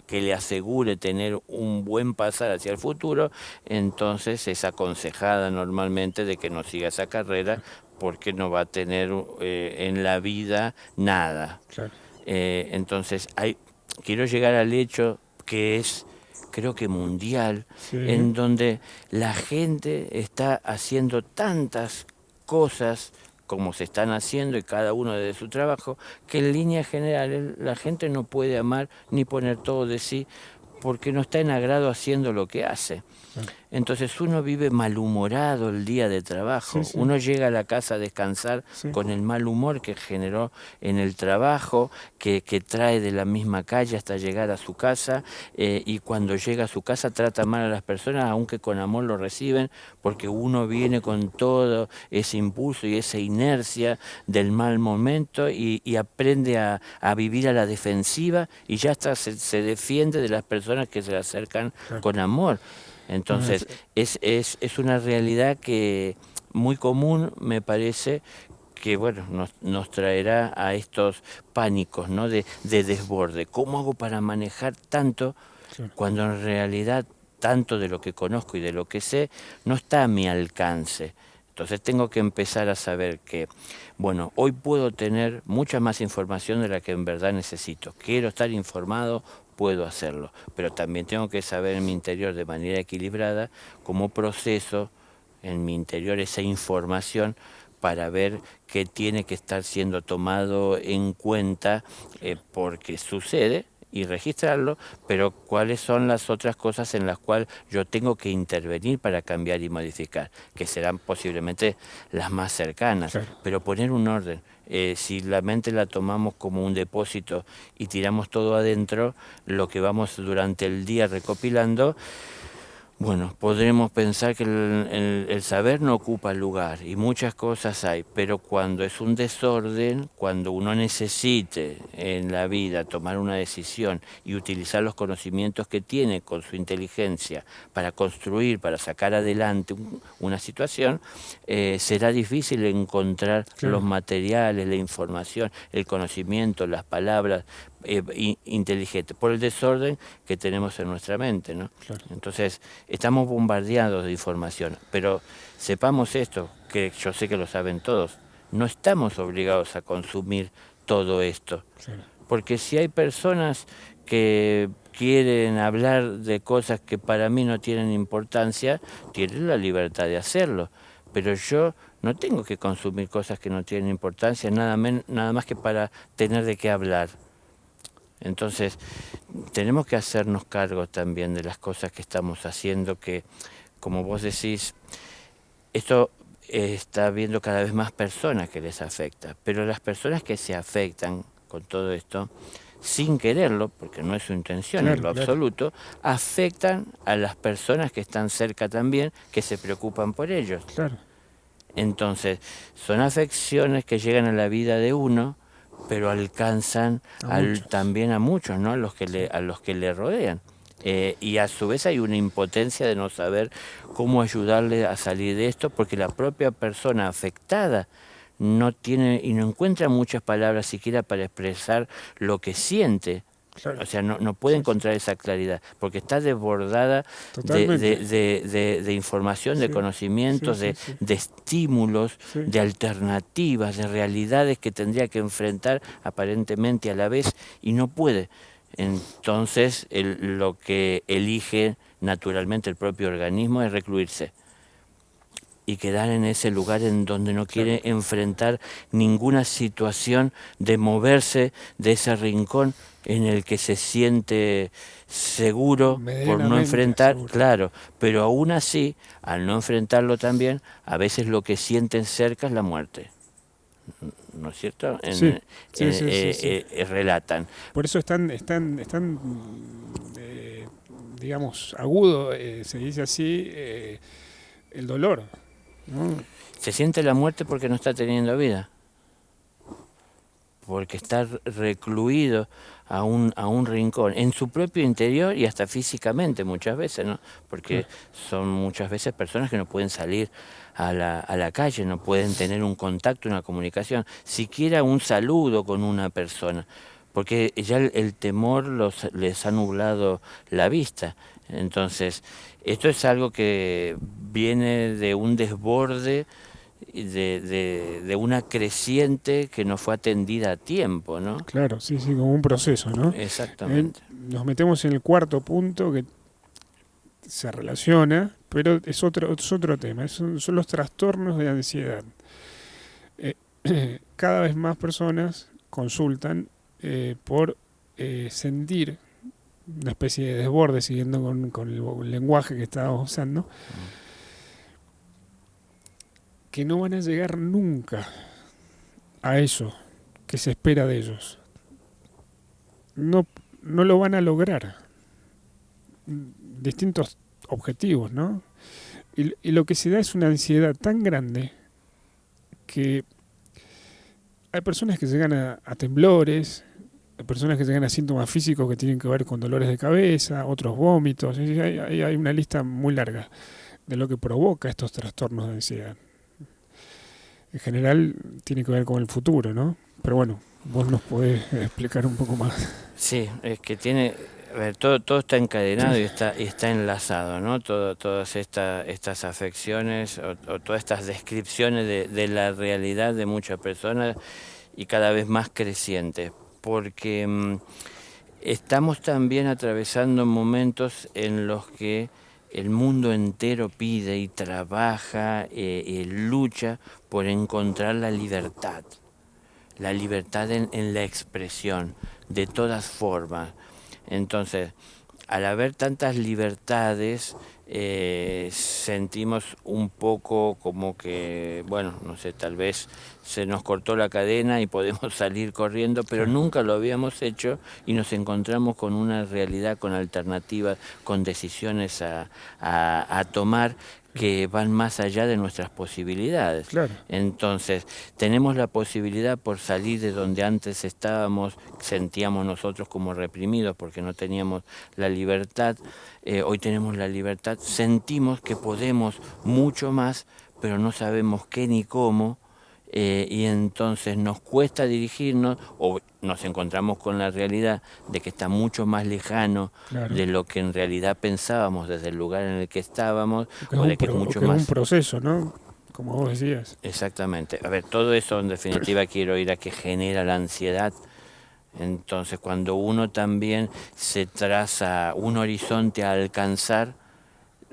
que le asegure tener un buen pasar hacia el futuro? Entonces es aconsejada normalmente de que no siga esa carrera, porque no va a tener en la vida nada. Claro. Entonces quiero llegar al hecho que es, creo que mundial, en donde la gente está haciendo tantas cosas como se están haciendo, y cada uno desde su trabajo, que en líneas generales la gente no puede amar ni poner todo de sí, porque no está en agrado haciendo lo que hace. Entonces uno vive malhumorado el día de trabajo, Sí, sí, uno llega a la casa a descansar sí. con el mal humor que generó en el trabajo, que trae de la misma calle hasta llegar a su casa, y cuando llega a su casa trata mal a las personas, aunque con amor lo reciben, porque uno viene con todo ese impulso y esa inercia del mal momento y aprende a vivir a la defensiva y ya hasta se defiende de las personas que se le acercan Claro. con amor. Bueno, Entonces, es una realidad que muy común, me parece, que bueno, nos traerá a estos pánicos, ¿no? de desborde. ¿Cómo hago para manejar tanto claro. cuando en realidad tanto de lo que conozco y de lo que sé no está a mi alcance? Entonces tengo que empezar a saber que, bueno, hoy puedo tener mucha más información de la que en verdad necesito. Quiero estar informado, puedo hacerlo, pero también tengo que saber en mi interior de manera equilibrada cómo proceso en mi interior esa información para ver qué tiene que estar siendo tomado en cuenta, porque sucede, y registrarlo, pero cuáles son las otras cosas en las cuales yo tengo que intervenir para cambiar y modificar, que serán posiblemente las más cercanas, Claro. pero poner un orden. Si la mente la tomamos como un depósito y tiramos todo adentro, lo que vamos durante el día recopilando, bueno, podremos pensar que el saber no ocupa lugar y muchas cosas hay, pero cuando es un desorden, cuando uno necesite en la vida tomar una decisión y utilizar los conocimientos que tiene con su inteligencia para construir, para sacar adelante una situación, será difícil encontrar Claro. los materiales, la información, el conocimiento, las palabras inteligentes, por el desorden que tenemos en nuestra mente, ¿no? Claro. Entonces, estamos bombardeados de información, pero sepamos esto, que yo sé que lo saben todos, no estamos obligados a consumir todo esto, Claro. porque si hay personas que quieren hablar de cosas que para mí no tienen importancia, tienen la libertad de hacerlo, pero yo no tengo que consumir cosas que no tienen importancia, nada más que para tener de qué hablar. Entonces, tenemos que hacernos cargo también de las cosas que estamos haciendo, que, como vos decís, esto está viendo cada vez más personas que les afecta, pero las personas que se afectan con todo esto, sin quererlo, porque no es su intención en Claro, lo claro. absoluto, afectan a las personas que están cerca también, que se preocupan por ellos. Claro. Entonces, son afecciones que llegan a la vida de uno, pero alcanzan A muchos. también a muchos, ¿no? Sí. A los que le rodean. Y a su vez hay una impotencia de no saber cómo ayudarle a salir de esto, porque la propia persona afectada no tiene y no encuentra muchas palabras siquiera para expresar lo que siente. Claro. O sea, no puede Sí, sí. encontrar esa claridad, porque está desbordada Totalmente. de información, de Sí. conocimientos, Sí, sí, sí. de estímulos, Sí. de alternativas, de realidades que tendría que enfrentar aparentemente a la vez y no puede. Entonces, lo que elige naturalmente el propio organismo es recluirse y quedar en ese lugar en donde no Claro. quiere enfrentar ninguna situación, de moverse de ese rincón en el que se siente seguro por no Medianamente enfrentar, seguro. claro, pero aún así, al no enfrentarlo también, a veces lo que sienten cerca es la muerte, ¿no es cierto? Sí. Sí, sí, sí, sí. Relatan. Por eso están digamos, agudo, se dice así, el dolor, ¿no? Se siente la muerte porque no está teniendo vida, porque está recluido a un rincón, en su propio interior y hasta físicamente muchas veces, ¿no? Porque Claro. son muchas veces personas que no pueden salir a la calle, no pueden tener un contacto, una comunicación, siquiera un saludo con una persona, porque ya el temor les ha nublado la vista. Entonces, esto es algo que viene de un desborde de una creciente que no fue atendida a tiempo, ¿no? Claro, sí, sí, como un proceso, ¿no? Exactamente. Nos metemos en el cuarto punto que se relaciona, pero es otro tema, son los trastornos de ansiedad. Eh, cada vez más personas consultan por sentir una especie de desborde siguiendo con el lenguaje que estábamos usando, que no van a llegar nunca a eso que se espera de ellos. No, no lo van a lograr. Distintos objetivos, ¿no? Y lo que se da es una ansiedad tan grande que hay personas que llegan a temblores, hay personas que llegan a síntomas físicos que tienen que ver con dolores de cabeza, otros vómitos. Hay una lista muy larga de lo que provoca estos trastornos de ansiedad. En general tiene que ver con el futuro, ¿no? Pero bueno, vos nos podés explicar un poco más. Sí, es que tiene, a ver, todo está encadenado y está enlazado, ¿no? Todas estas afecciones o todas estas descripciones de la realidad de muchas personas y cada vez más crecientes, porque estamos también atravesando momentos en los que el mundo entero pide y trabaja y lucha por encontrar la libertad en la expresión, de todas formas. Entonces, al haber tantas libertades, sentimos un poco como que, bueno, no sé, tal vez se nos cortó la cadena y podemos salir corriendo, pero nunca lo habíamos hecho y nos encontramos con una realidad, con alternativas, con decisiones a tomar que van más allá de nuestras posibilidades. Claro. Entonces, tenemos la posibilidad por salir de donde antes estábamos, sentíamos nosotros como reprimidos porque no teníamos la libertad, hoy tenemos la libertad, sentimos que podemos mucho más, pero no sabemos qué ni cómo, y entonces nos cuesta dirigirnos o nos encontramos con la realidad de que está mucho más lejano de lo que en realidad pensábamos desde el lugar en el que estábamos, o de que es mucho más... un proceso, ¿no? Como vos decías. Exactamente. A ver, todo eso en definitiva quiero ir a que genera la ansiedad. Entonces, cuando uno también se traza un horizonte a alcanzar,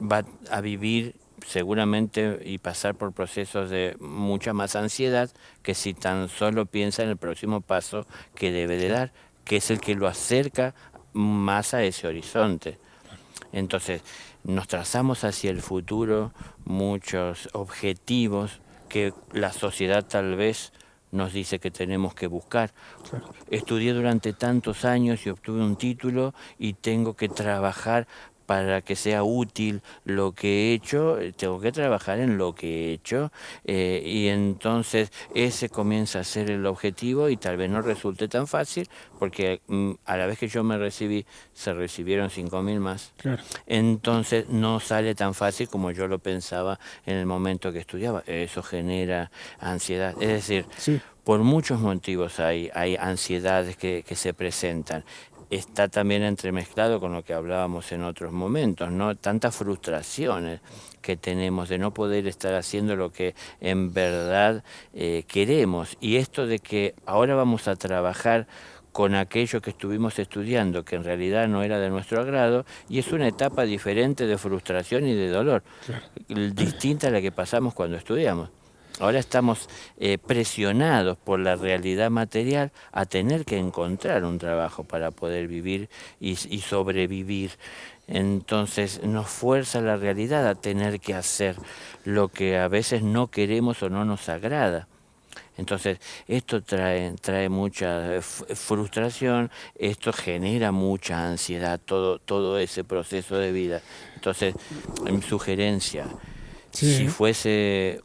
va a vivir seguramente y pasar por procesos de mucha más ansiedad que si tan solo piensa en el próximo paso que debe de dar, que es el que lo acerca más a ese horizonte. Entonces, nos trazamos hacia el futuro muchos objetivos que la sociedad tal vez nos dice que tenemos que buscar. Claro. Estudié durante tantos años y obtuve un título y tengo que trabajar para que sea útil lo que he hecho, tengo que trabajar en lo que he hecho, y entonces ese comienza a ser el objetivo y tal vez no resulte tan fácil porque a la vez que yo me recibí se recibieron 5.000 más. Claro. Entonces no sale tan fácil como yo lo pensaba en el momento que estudiaba. Eso genera ansiedad. Es decir, Sí. por muchos motivos hay ansiedades que se presentan. Está también entremezclado con lo que hablábamos en otros momentos, ¿no? Tantas frustraciones que tenemos de no poder estar haciendo lo que en verdad queremos. Y esto de que ahora vamos a trabajar con aquello que estuvimos estudiando, que en realidad no era de nuestro agrado, y es una etapa diferente de frustración y de dolor, distinta a la que pasamos cuando estudiamos. Ahora estamos presionados por la realidad material a tener que encontrar un trabajo para poder vivir y sobrevivir. Entonces nos fuerza la realidad a tener que hacer lo que a veces no queremos o no nos agrada. Entonces, esto trae mucha frustración, esto genera mucha ansiedad, todo ese proceso de vida. Entonces, mi sugerencia, si fuese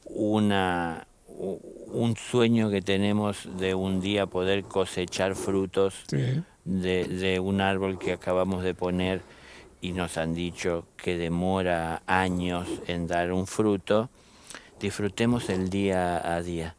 un sueño que tenemos de un día poder cosechar frutos de un árbol que acabamos de poner y nos han dicho que demora años en dar un fruto, disfrutemos el día a día,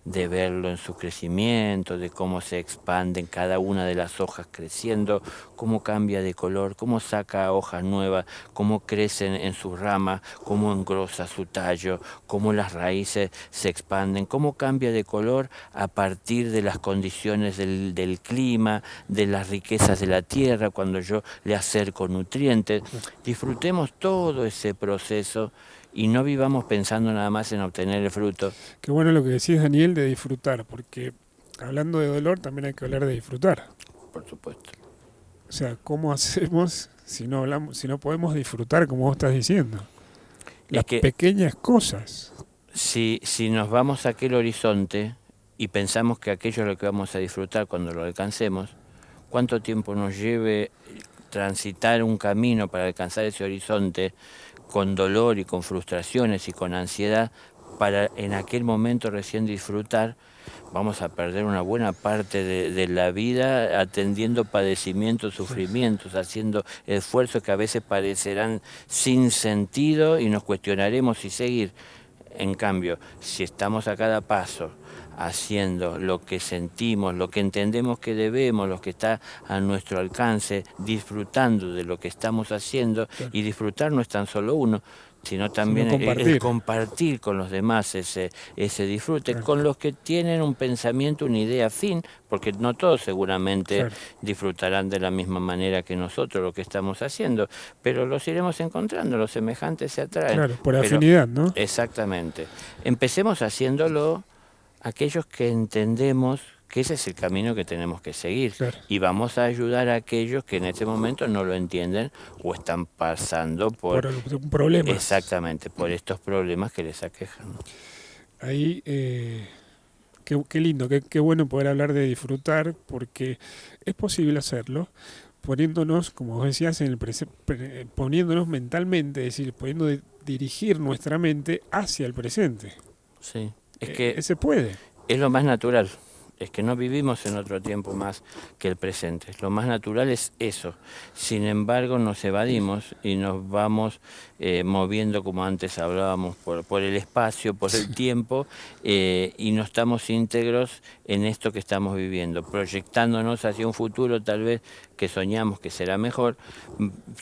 de verlo en su crecimiento, de cómo se expanden cada una de las hojas creciendo, cómo cambia de color, cómo saca hojas nuevas, cómo crecen en sus ramas, cómo engrosa su tallo, cómo las raíces se expanden, cómo cambia de color a partir de las condiciones del clima, de las riquezas de la tierra, cuando yo le acerco nutrientes. Disfrutemos todo ese proceso y no vivamos pensando nada más en obtener el fruto. Qué bueno lo que decís, Daniel, de disfrutar, porque hablando de dolor también hay que hablar de disfrutar. Por supuesto. O sea, ¿cómo hacemos si no hablamos, si no podemos disfrutar como vos estás diciendo? Es Las que pequeñas cosas. si nos vamos a aquel horizonte y pensamos que aquello es lo que vamos a disfrutar cuando lo alcancemos, ¿cuánto tiempo nos lleve transitar un camino para alcanzar ese horizonte con dolor y con frustraciones y con ansiedad para en aquel momento recién disfrutar? Vamos a perder una buena parte de la vida atendiendo padecimientos, Sí, sufrimientos, haciendo esfuerzos que a veces parecerán sin sentido y nos cuestionaremos si seguir. En cambio, si estamos a cada paso haciendo lo que sentimos, lo que entendemos que debemos, lo que está a nuestro alcance, disfrutando de lo que estamos haciendo, claro. y disfrutar no es tan solo uno, sino Sino también el compartir. compartir con los demás ese disfrute, Claro, con los que tienen un pensamiento, una idea afín, porque no todos seguramente claro, disfrutarán de la misma manera que nosotros lo que estamos haciendo, pero los iremos encontrando, los semejantes se atraen. claro, por Pero afinidad, ¿no? exactamente. Empecemos haciéndolo aquellos que entendemos que ese es el camino que tenemos que seguir, Claro. y vamos a ayudar a aquellos que en este momento no lo entienden o están pasando por Un problema. exactamente por estos problemas que les aquejan. Ahí, qué lindo, qué bueno poder hablar de disfrutar, porque es posible hacerlo poniéndonos, como vos decías, en el poniéndonos mentalmente, es decir, pudiendo dirigir nuestra mente hacia el presente. Sí, es que Se puede. es lo más natural. Es que no vivimos en otro tiempo más que el presente. Lo más natural es eso. Sin embargo, nos evadimos y nos vamos moviendo, como antes hablábamos, por el espacio, por el tiempo, y no estamos íntegros en esto que estamos viviendo, proyectándonos hacia un futuro tal vez que soñamos que será mejor.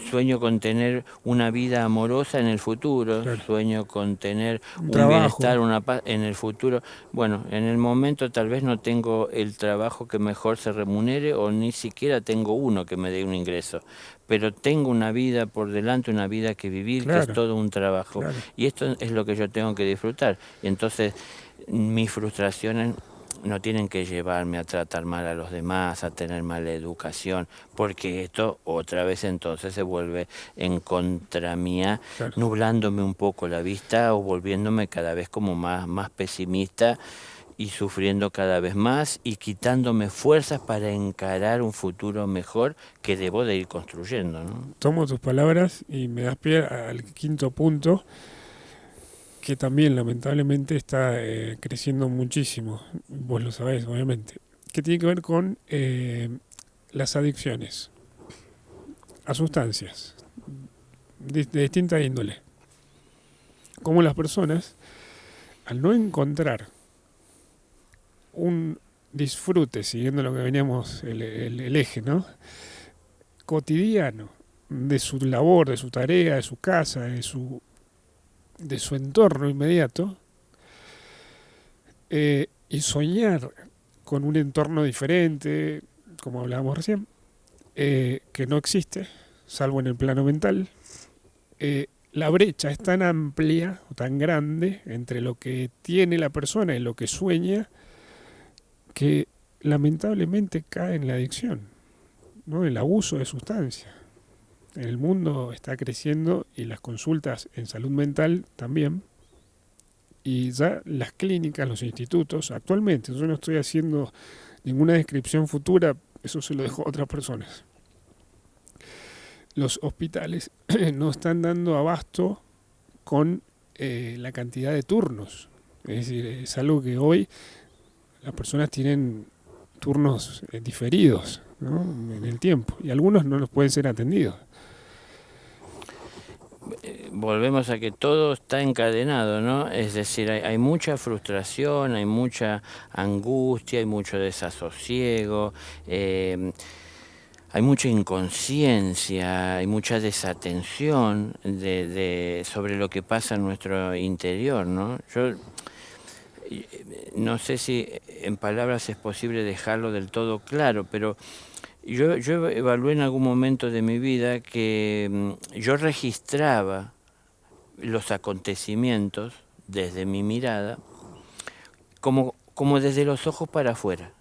Sueño con tener una vida amorosa en el futuro, Claro. sueño con tener Un un trabajo. bienestar, una paz en el futuro. Bueno, en el momento tal vez no tengo el trabajo que mejor se remunere, o ni siquiera tengo uno que me dé un ingreso, pero tengo una vida por delante, una vida que vivir, que es Claro, todo un trabajo, claro. y esto es lo que yo tengo que disfrutar. Y entonces mis frustraciones no tienen que llevarme a tratar mal a los demás, a tener mala educación, porque esto otra vez entonces se vuelve en contra mía, Claro. nublándome un poco la vista o volviéndome cada vez como más pesimista y sufriendo cada vez más y quitándome fuerzas para encarar un futuro mejor que debo de ir construyendo, ¿no? Tomo tus palabras y me das pie al quinto punto, que también lamentablemente está creciendo muchísimo, vos lo sabés obviamente, que tiene que ver con las adicciones a sustancias de distinta índole. Como las personas, al no encontrar un disfrute, siguiendo lo que veníamos, el eje, ¿no? Cotidiano, de su labor, de su tarea, de su casa, de su entorno inmediato, y soñar con un entorno diferente, como hablábamos recién, que no existe, salvo en el plano mental. La brecha es tan amplia o tan grande entre lo que tiene la persona y lo que sueña, que lamentablemente cae en la adicción, ¿no? El abuso de sustancias. El mundo está creciendo y las consultas en salud mental también. Y ya las clínicas, los institutos, actualmente, yo no estoy haciendo ninguna descripción futura, eso se lo dejo a otras personas. Los hospitales no están dando abasto con la cantidad de turnos. Es decir, es algo que hoy las personas tienen turnos diferidos, ¿no? En el tiempo, y algunos no los pueden ser atendidos. Volvemos a que todo está encadenado, ¿no? Es decir, hay mucha frustración, hay mucha angustia, hay mucho desasosiego, hay mucha inconsciencia, hay mucha desatención sobre lo que pasa en nuestro interior, ¿no? Yo no sé si en palabras es posible dejarlo del todo claro, pero yo evalué en algún momento de mi vida que yo registraba los acontecimientos desde mi mirada como desde los ojos para afuera,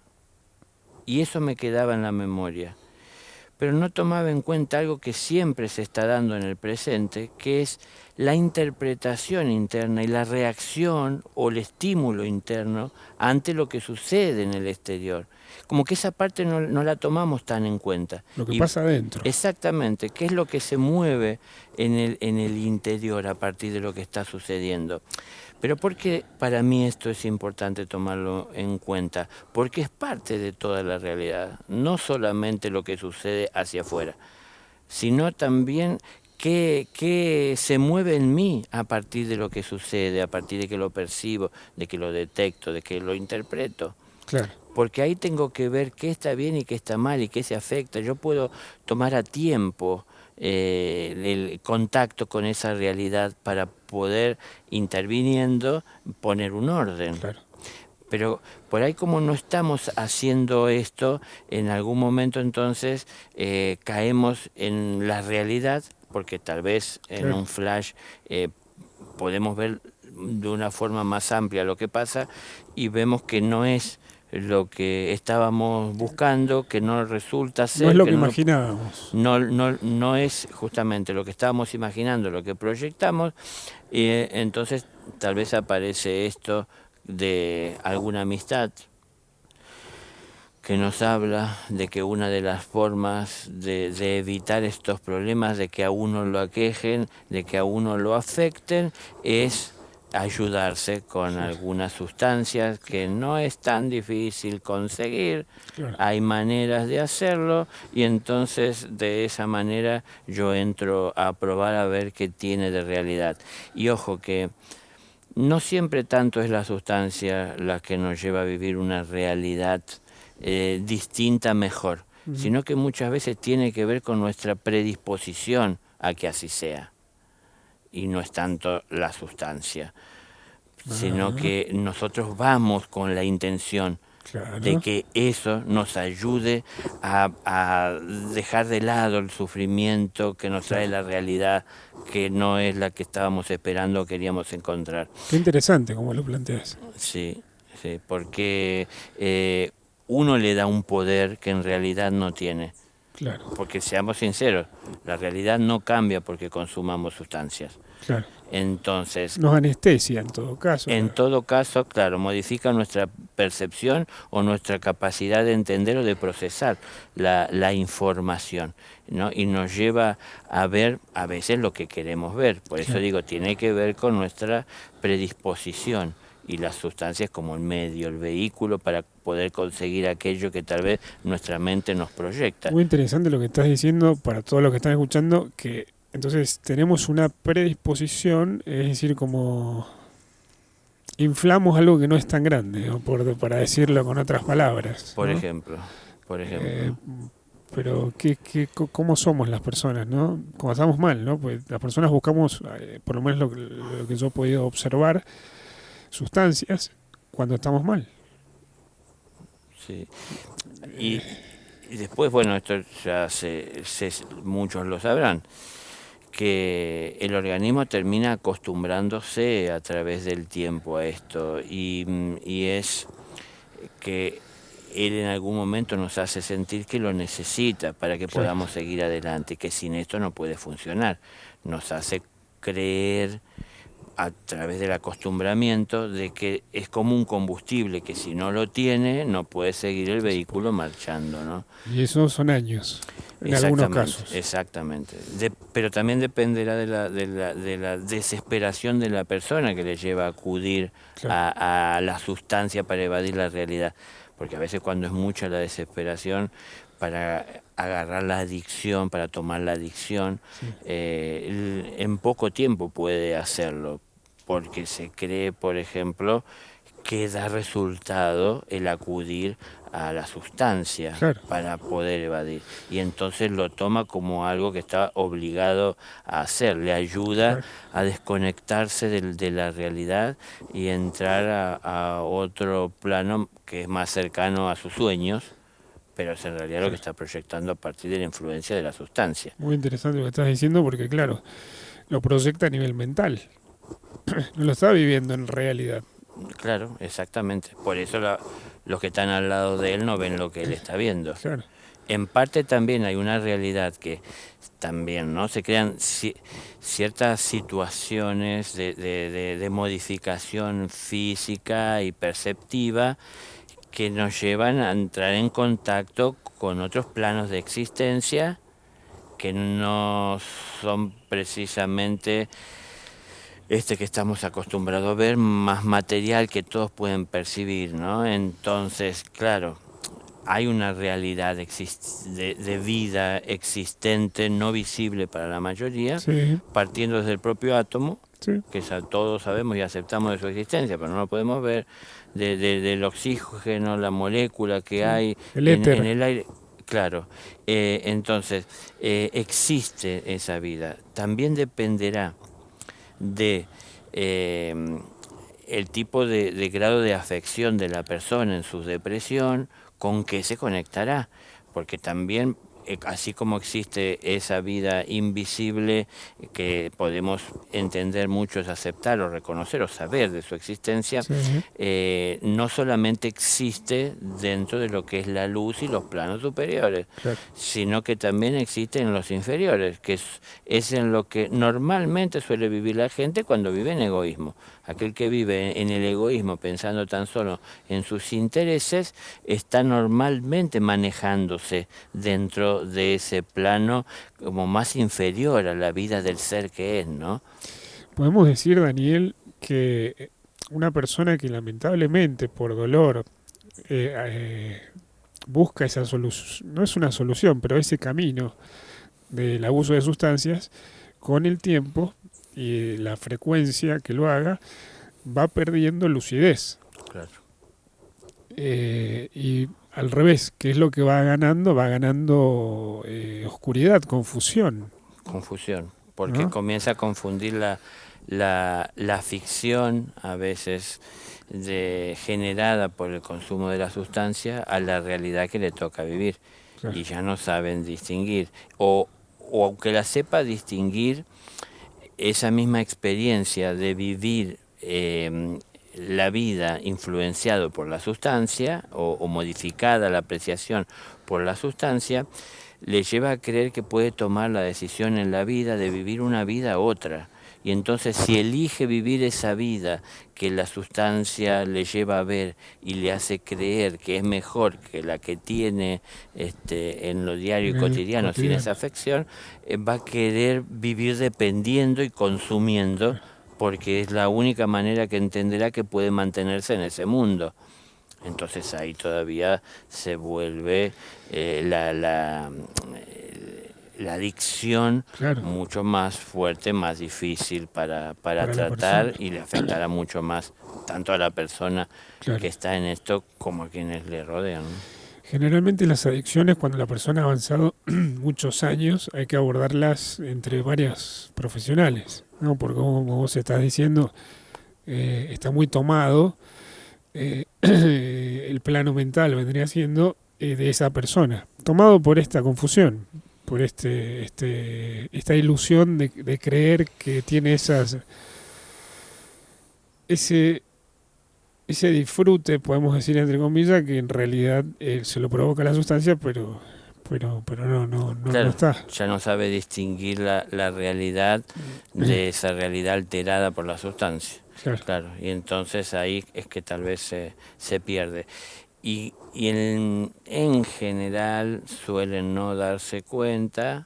y eso me quedaba en la memoria. pero no tomaba en cuenta algo que siempre se está dando en el presente, que es la interpretación interna y la reacción o el estímulo interno ante lo que sucede en el exterior. Como que esa parte no la tomamos tan en cuenta. Lo que pasa adentro. Exactamente, qué es lo que se mueve en el interior a partir de lo que está sucediendo. Pero ¿por qué para mí esto es importante tomarlo en cuenta? Porque es parte de toda la realidad, no solamente lo que sucede hacia afuera, sino también qué se mueve en mí a partir de lo que sucede, a partir de que lo percibo, de que lo detecto, de que lo interpreto. Claro. Porque ahí tengo que ver qué está bien y qué está mal y qué se afecta. Yo puedo tomar a tiempo el contacto con esa realidad para poder, interviniendo, poner un orden. Claro. Pero por ahí, como no estamos haciendo esto, en algún momento entonces caemos en la realidad, porque tal vez en un flash podemos ver de una forma más amplia lo que pasa y vemos que no es lo que estábamos buscando, que no resulta ser. No es lo que imaginábamos. No es justamente lo que estábamos imaginando, lo que proyectamos, y entonces tal vez aparece esto de alguna amistad que nos habla de que una de las formas de evitar estos problemas, de que a uno lo aquejen, de que a uno lo afecten, es ayudarse con algunas sustancias que no es tan difícil conseguir. Claro. Hay maneras de hacerlo y entonces de esa manera yo entro a probar a ver qué tiene de realidad. Y ojo que no siempre tanto es la sustancia la que nos lleva a vivir una realidad distinta, mejor, sino que muchas veces tiene que ver con nuestra predisposición a que así sea. Y no es tanto la sustancia, sino que nosotros vamos con la intención de que eso nos ayude a dejar de lado el sufrimiento que nos trae la realidad, que no es la que estábamos esperando o queríamos encontrar. Qué interesante como lo planteas. Sí, sí, porque uno le da un poder que en realidad no tiene. Claro. Porque seamos sinceros, la realidad no cambia porque consumamos sustancias. Claro. Entonces, nos anestesia en todo caso. En todo caso, claro, modifica nuestra percepción o nuestra capacidad de entender o de procesar la información, ¿no? Y nos lleva a ver a veces lo que queremos ver. Por eso digo, tiene que ver con nuestra predisposición. Y las sustancias como el medio, el vehículo para poder conseguir aquello que tal vez nuestra mente nos proyecta. Muy interesante lo que estás diciendo para todos los que están escuchando, que entonces tenemos una predisposición, es decir, como inflamos algo que no es tan grande, ¿no? Para decirlo con otras palabras. Por ¿no? ejemplo. Pero ¿cómo somos las personas, no? Cuando estamos mal, ¿no? Pues las personas buscamos, por lo menos lo que yo he podido observar, sustancias cuando estamos mal. Sí. Y después, bueno, esto ya muchos lo sabrán, que el organismo termina acostumbrándose a través del tiempo a esto y es que él en algún momento nos hace sentir que lo necesita para que podamos seguir adelante, que sin esto no puede funcionar. Nos hace creer a través del acostumbramiento de que es como un combustible que si no lo tiene no puede seguir el vehículo marchando, ¿no? Y eso son años, en algunos casos. Exactamente. Pero también dependerá de la desesperación de la persona que le lleva a acudir a la sustancia para evadir la realidad. Porque a veces cuando es mucha la desesperación para agarrar la adicción, para tomar la adicción, en poco tiempo puede hacerlo, porque se cree, por ejemplo, que da resultado el acudir a la sustancia para poder evadir. Y entonces lo toma como algo que está obligado a hacer, le ayuda a desconectarse de la realidad y entrar a otro plano que es más cercano a sus sueños, pero es en realidad lo que está proyectando a partir de la influencia de la sustancia. Muy interesante lo que estás diciendo porque, claro, lo proyecta a nivel mental. No lo está viviendo en realidad. Claro, exactamente. Por eso los que están al lado de él no ven lo que él está viendo. Claro. En parte también hay una realidad que también, ¿no? Se crean ciertas situaciones de modificación física y perceptiva que nos llevan a entrar en contacto con otros planos de existencia que no son precisamente este que estamos acostumbrados a ver, más material que todos pueden percibir, ¿no? Entonces, claro, hay una realidad de vida existente, no visible para la mayoría, Sí, partiendo desde el propio átomo, sí. que todos sabemos y aceptamos de su existencia, pero no lo podemos ver, del oxígeno, la molécula que hay El en éter. el aire. Claro, entonces existe esa vida. También dependerá de el tipo de grado de afección de la persona en su depresión, con qué se conectará, porque también así como existe esa vida invisible que podemos entender muchos, aceptar o reconocer o saber de su existencia, Sí, no solamente existe dentro de lo que es la luz y los planos superiores, claro. sino que también existe en los inferiores, que es en lo que normalmente suele vivir la gente cuando vive en egoísmo. Aquel que vive en el egoísmo pensando tan solo en sus intereses está normalmente manejándose dentro de ese plano como más inferior a la vida del ser que es, ¿no? Podemos decir, Daniel, que una persona que lamentablemente por dolor busca esa solución, no es una solución, pero ese camino del abuso de sustancias, con el tiempo y la frecuencia que lo haga, va perdiendo lucidez. Claro. Y al revés, ¿qué es lo que va ganando? Va ganando oscuridad, confusión, Confusión, porque ¿no? comienza a confundir la ficción a veces generada por el consumo de la sustancia a la realidad que le toca vivir, Claro, y ya no saben distinguir, o aunque la sepa distinguir, esa misma experiencia de vivir la vida influenciado por la sustancia o modificada la apreciación por la sustancia, le lleva a creer que puede tomar la decisión en la vida de vivir una vida a otra. Y entonces si elige vivir esa vida que la sustancia le lleva a ver y le hace creer que es mejor que la que tiene en lo diario y en el cotidiano sin esa cotidiano. afección, va a querer vivir dependiendo y consumiendo, porque es la única manera que entenderá que puede mantenerse en ese mundo. Entonces ahí todavía se vuelve la adicción Claro, mucho más fuerte, más difícil para para la persona. tratar, y le afectará mucho más tanto a la persona Claro. que está en esto como a quienes le rodean, ¿no? Generalmente las adicciones, cuando la persona ha avanzado muchos años, hay que abordarlas entre varias profesionales, ¿no? Porque como vos estás diciendo, está muy tomado el plano mental, vendría siendo de esa persona, tomado por esta confusión, por esta ilusión de creer que tiene ese, ese disfrute, podemos decir entre comillas, que en realidad se lo provoca la sustancia, pero no Claro, está. ya no sabe distinguir la realidad de esa realidad alterada por la sustancia. Claro, Claro, y entonces ahí es que tal vez se pierde. Y en general suelen no darse cuenta,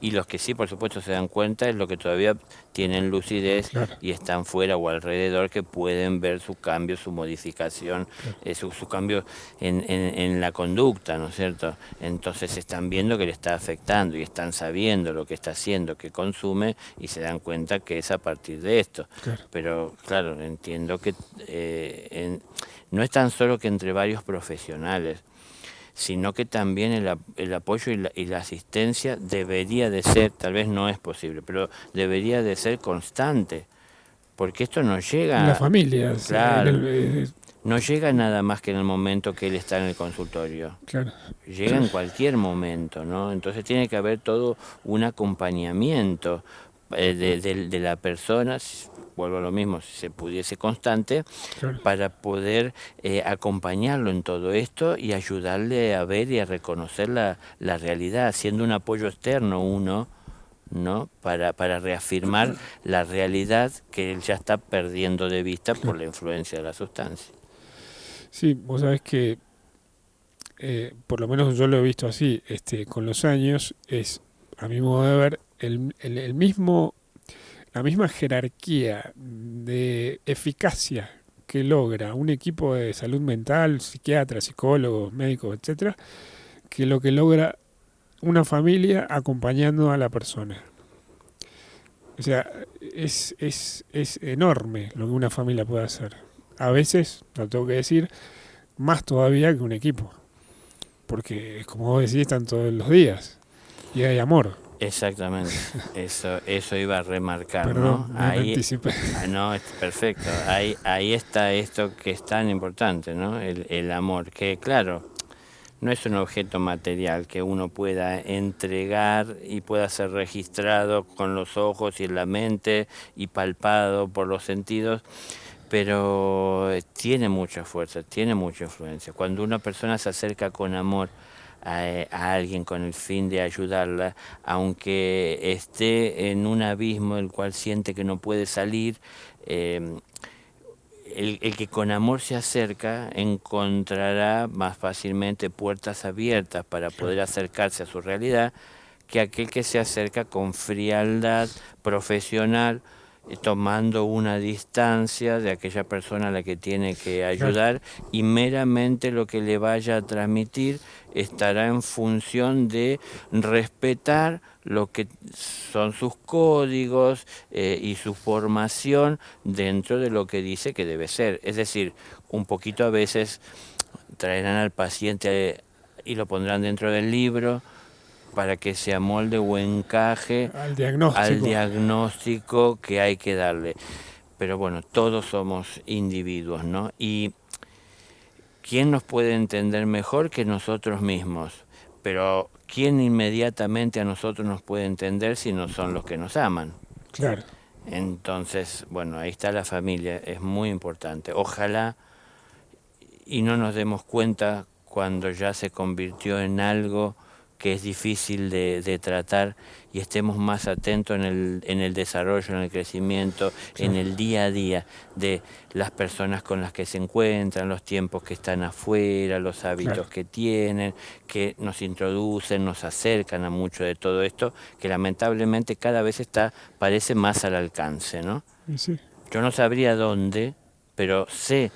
y los que sí, por supuesto, se dan cuenta es los que todavía tienen lucidez claro, y están fuera o alrededor, que pueden ver su cambio, su modificación, claro. su cambio en la conducta, ¿no es cierto? Entonces están viendo que le está afectando y están sabiendo lo que está haciendo, que consume, y se dan cuenta que es a partir de esto. Claro. Pero claro, entiendo que no es tan solo que entre varios profesionales, sino que también el apoyo y la asistencia debería de ser, tal vez no es posible, pero debería de ser constante, porque esto no En las llega, familias, claro, no llega nada más que en el momento que él está en el consultorio, claro, llega en cualquier momento, ¿no? Entonces tiene que haber todo un acompañamiento de la persona, vuelvo a lo mismo, si se pudiese constante, Claro. para poder acompañarlo en todo esto y ayudarle a ver y a reconocer la realidad, siendo un apoyo externo uno, ¿no? Para reafirmar la realidad que él ya está perdiendo de vista por la influencia de la sustancia. Sí, vos sabés que por lo menos yo lo he visto así, con los años, es, a mi modo de ver, el mismo, la misma jerarquía de eficacia que logra un equipo de salud mental, psiquiatras, psicólogos, médicos, etcétera, que lo que logra una familia acompañando a la persona. O sea, es enorme lo que una familia puede hacer. A veces, lo tengo que decir, más todavía que un equipo. Porque, como vos decís, están todos los días. Y hay amor. Exactamente, eso iba a remarcar, Perdón, ¿no? me Ahí, anticipé. no, es perfecto, ahí está esto que es tan importante, ¿no? El amor, que claro, no es un objeto material que uno pueda entregar y pueda ser registrado con los ojos y en la mente y palpado por los sentidos, pero tiene mucha fuerza, tiene mucha influencia. Cuando una persona se acerca con amor a alguien con el fin de ayudarla, aunque esté en un abismo del cual siente que no puede salir, eh, el que con amor se acerca encontrará más fácilmente puertas abiertas para poder acercarse a su realidad que aquel que se acerca con frialdad profesional, tomando una distancia de aquella persona a la que tiene que ayudar, y meramente lo que le vaya a transmitir estará en función de respetar lo que son sus códigos y su formación dentro de lo que dice que debe ser. Es decir, un poquito a veces traerán al paciente y lo pondrán dentro del libro para que se amolde o encaje Al al diagnóstico. diagnóstico que hay que darle. Pero bueno, todos somos individuos, ¿no? Y ¿quién nos puede entender mejor que nosotros mismos? Pero ¿quién inmediatamente a nosotros nos puede entender si no son los que nos aman? Claro. Entonces, bueno, ahí está la familia, es muy importante. Ojalá y no nos demos cuenta cuando ya se convirtió en algo que es difícil de tratar, y estemos más atentos en el desarrollo, en el crecimiento, en Claro. el día a día de las personas con las que se encuentran, los tiempos que están afuera, los hábitos Claro. que tienen, que nos introducen, nos acercan a mucho de todo esto, que lamentablemente cada vez parece más al alcance, ¿no? Y sí. Yo no sabría dónde, pero sé,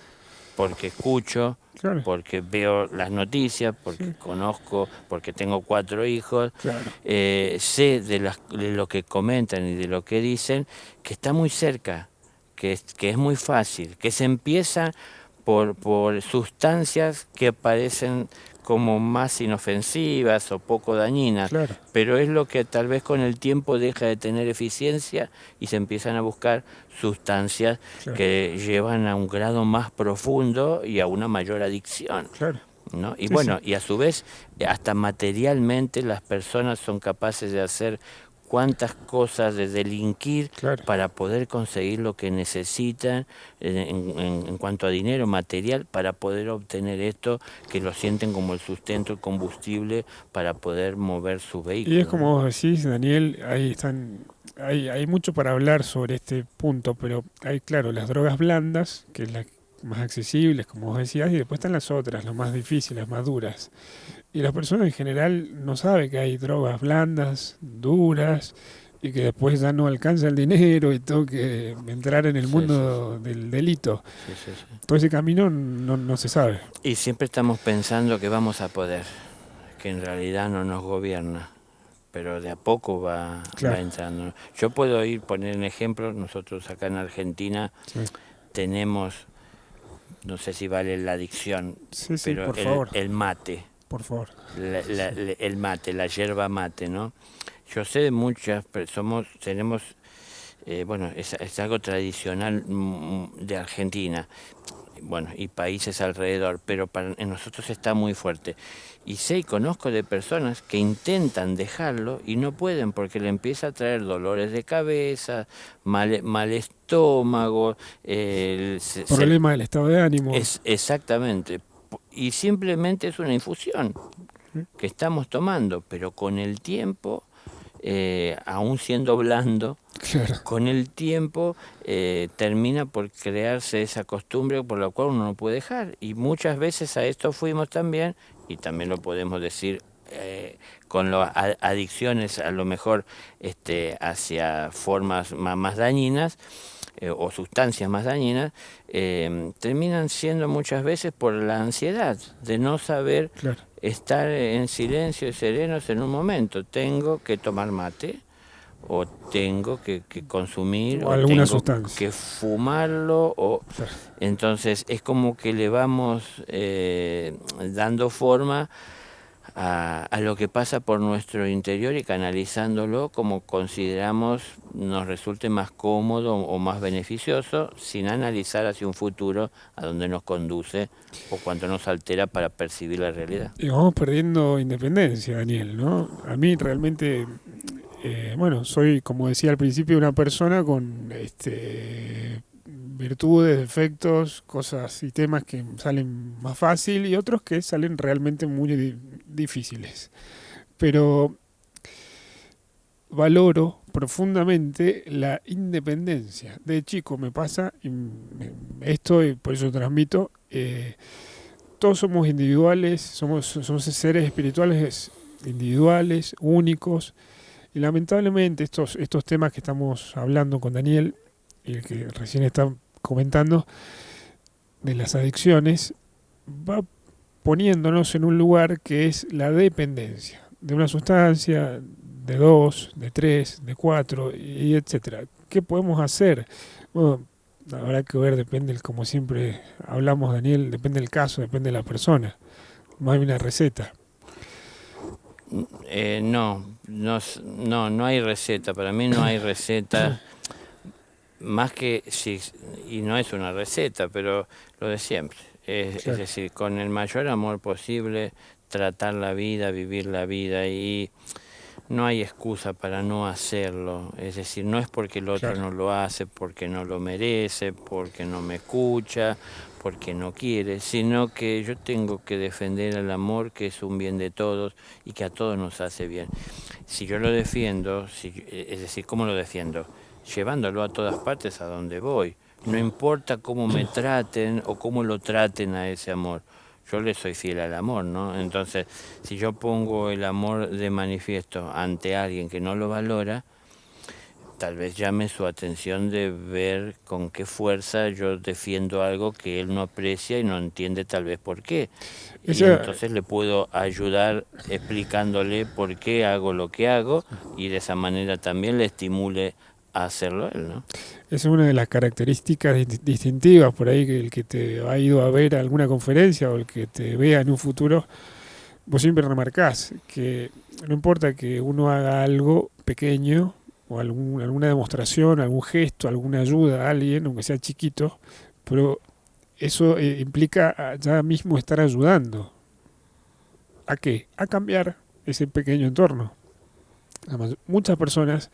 porque escucho, Claro. porque veo las noticias, porque Sí. conozco, porque tengo 4 hijos, Claro. sé de lo que comentan y de lo que dicen, que está muy cerca, que es muy fácil, que se empieza por sustancias que parecen como más inofensivas o poco dañinas, Claro. pero es lo que tal vez con el tiempo deja de tener eficiencia y se empiezan a buscar sustancias Claro. que llevan a un grado más profundo y a una mayor adicción, Claro. ¿no? Y Sí, sí. bueno, y a su vez, hasta materialmente las personas son capaces de hacer cuántas cosas, de delinquir Claro. para poder conseguir lo que necesitan en cuanto a dinero material, para poder obtener esto que lo sienten como el sustento, el combustible para poder mover su Y es vehículo, ¿no? como vos decís, Daniel, ahí están, hay mucho para hablar sobre este punto, pero hay, claro, las drogas blandas, que es la más accesibles, como vos decías, y después están las otras, las más difíciles, las más duras. Y la persona en general no sabe que hay drogas blandas, duras, y que después ya no alcanza el dinero y tengo que entrar en el Sí, sí, mundo del delito. sí, sí, sí. Todo ese camino no se sabe. Y siempre estamos pensando que vamos a poder, que en realidad no nos gobierna, pero de a poco va Claro. entrando. Yo puedo poner un ejemplo. Nosotros acá en Argentina Sí, tenemos, no sé si vale la adicción, sí, sí, pero por favor, el mate, por favor. el mate, la yerba mate, ¿no? Yo sé de muchas, tenemos bueno, es algo tradicional de Argentina, bueno, y países alrededor, pero en nosotros está muy fuerte. Y sé y conozco de personas que intentan dejarlo y no pueden porque le empieza a traer dolores de cabeza, mal estómago, Problema del estado de ánimo. es exactamente. Y simplemente es una infusión que estamos tomando, pero con el tiempo, aún siendo blando, Claro. con el tiempo termina por crearse esa costumbre por la cual uno no puede dejar. Y muchas veces a esto fuimos también, y también lo podemos decir con las adicciones a lo mejor hacia formas más dañinas, o sustancias más dañinas, terminan siendo muchas veces por la ansiedad de no saber Claro. estar en silencio y serenos en un momento. Tengo que tomar mate, o tengo que consumir, O o alguna tengo sustancia. que fumarlo, o Claro. entonces es como que le vamos dando forma a lo que pasa por nuestro interior y canalizándolo como consideramos nos resulte más cómodo o más beneficioso, sin analizar hacia un futuro a donde nos conduce o cuánto nos altera para percibir la realidad. Y vamos perdiendo independencia, Daniel, ¿no? A mí realmente, bueno, soy, como decía al principio, una persona con virtudes, defectos, cosas y temas que salen más fácil y otros que salen realmente muy difíciles. Pero valoro profundamente la independencia. De chico me pasa esto y por eso transmito. Todos somos individuales, somos seres espirituales individuales, únicos, y lamentablemente estos temas que estamos hablando con Daniel y el que recién está comentando de las adicciones, va poniéndonos en un lugar que es la dependencia de una sustancia, de dos, de tres, de cuatro, y etcétera. ¿Qué podemos hacer? Bueno, habrá que ver, depende, como siempre hablamos, Daniel, depende del caso, depende de la persona. No hay una receta. No hay receta, para mí no hay receta, más que, sí, y no es una receta, pero lo de siempre, es Claro. decir, con el mayor amor posible, tratar la vida, vivir la vida, y no hay excusa para no hacerlo, es decir, no es porque el otro Claro. no lo hace, porque no lo merece, porque no me escucha, porque no quiere, sino que yo tengo que defender el amor, que es un bien de todos y que a todos nos hace bien. Si yo lo defiendo, es decir, ¿cómo lo defiendo? Llevándolo a todas partes a donde voy. No importa cómo me traten o cómo lo traten a ese amor. Yo le soy fiel al amor, ¿no? Entonces, si yo pongo el amor de manifiesto ante alguien que no lo valora, tal vez llame su atención de ver con qué fuerza yo defiendo algo que él no aprecia y no entiende tal vez por qué. Y Esa, entonces le puedo ayudar explicándole por qué hago lo que hago, y de esa manera también le estimule a hacerlo él, ¿no? es una de las características distintivas por ahí que el que te ha ido a ver a alguna conferencia o el que te vea en un futuro, vos siempre remarcás que no importa que uno haga algo pequeño o alguna demostración, algún gesto, alguna ayuda a alguien, aunque sea chiquito, pero eso implica ya mismo estar ayudando. ¿A qué? A cambiar ese pequeño entorno. Además, muchas personas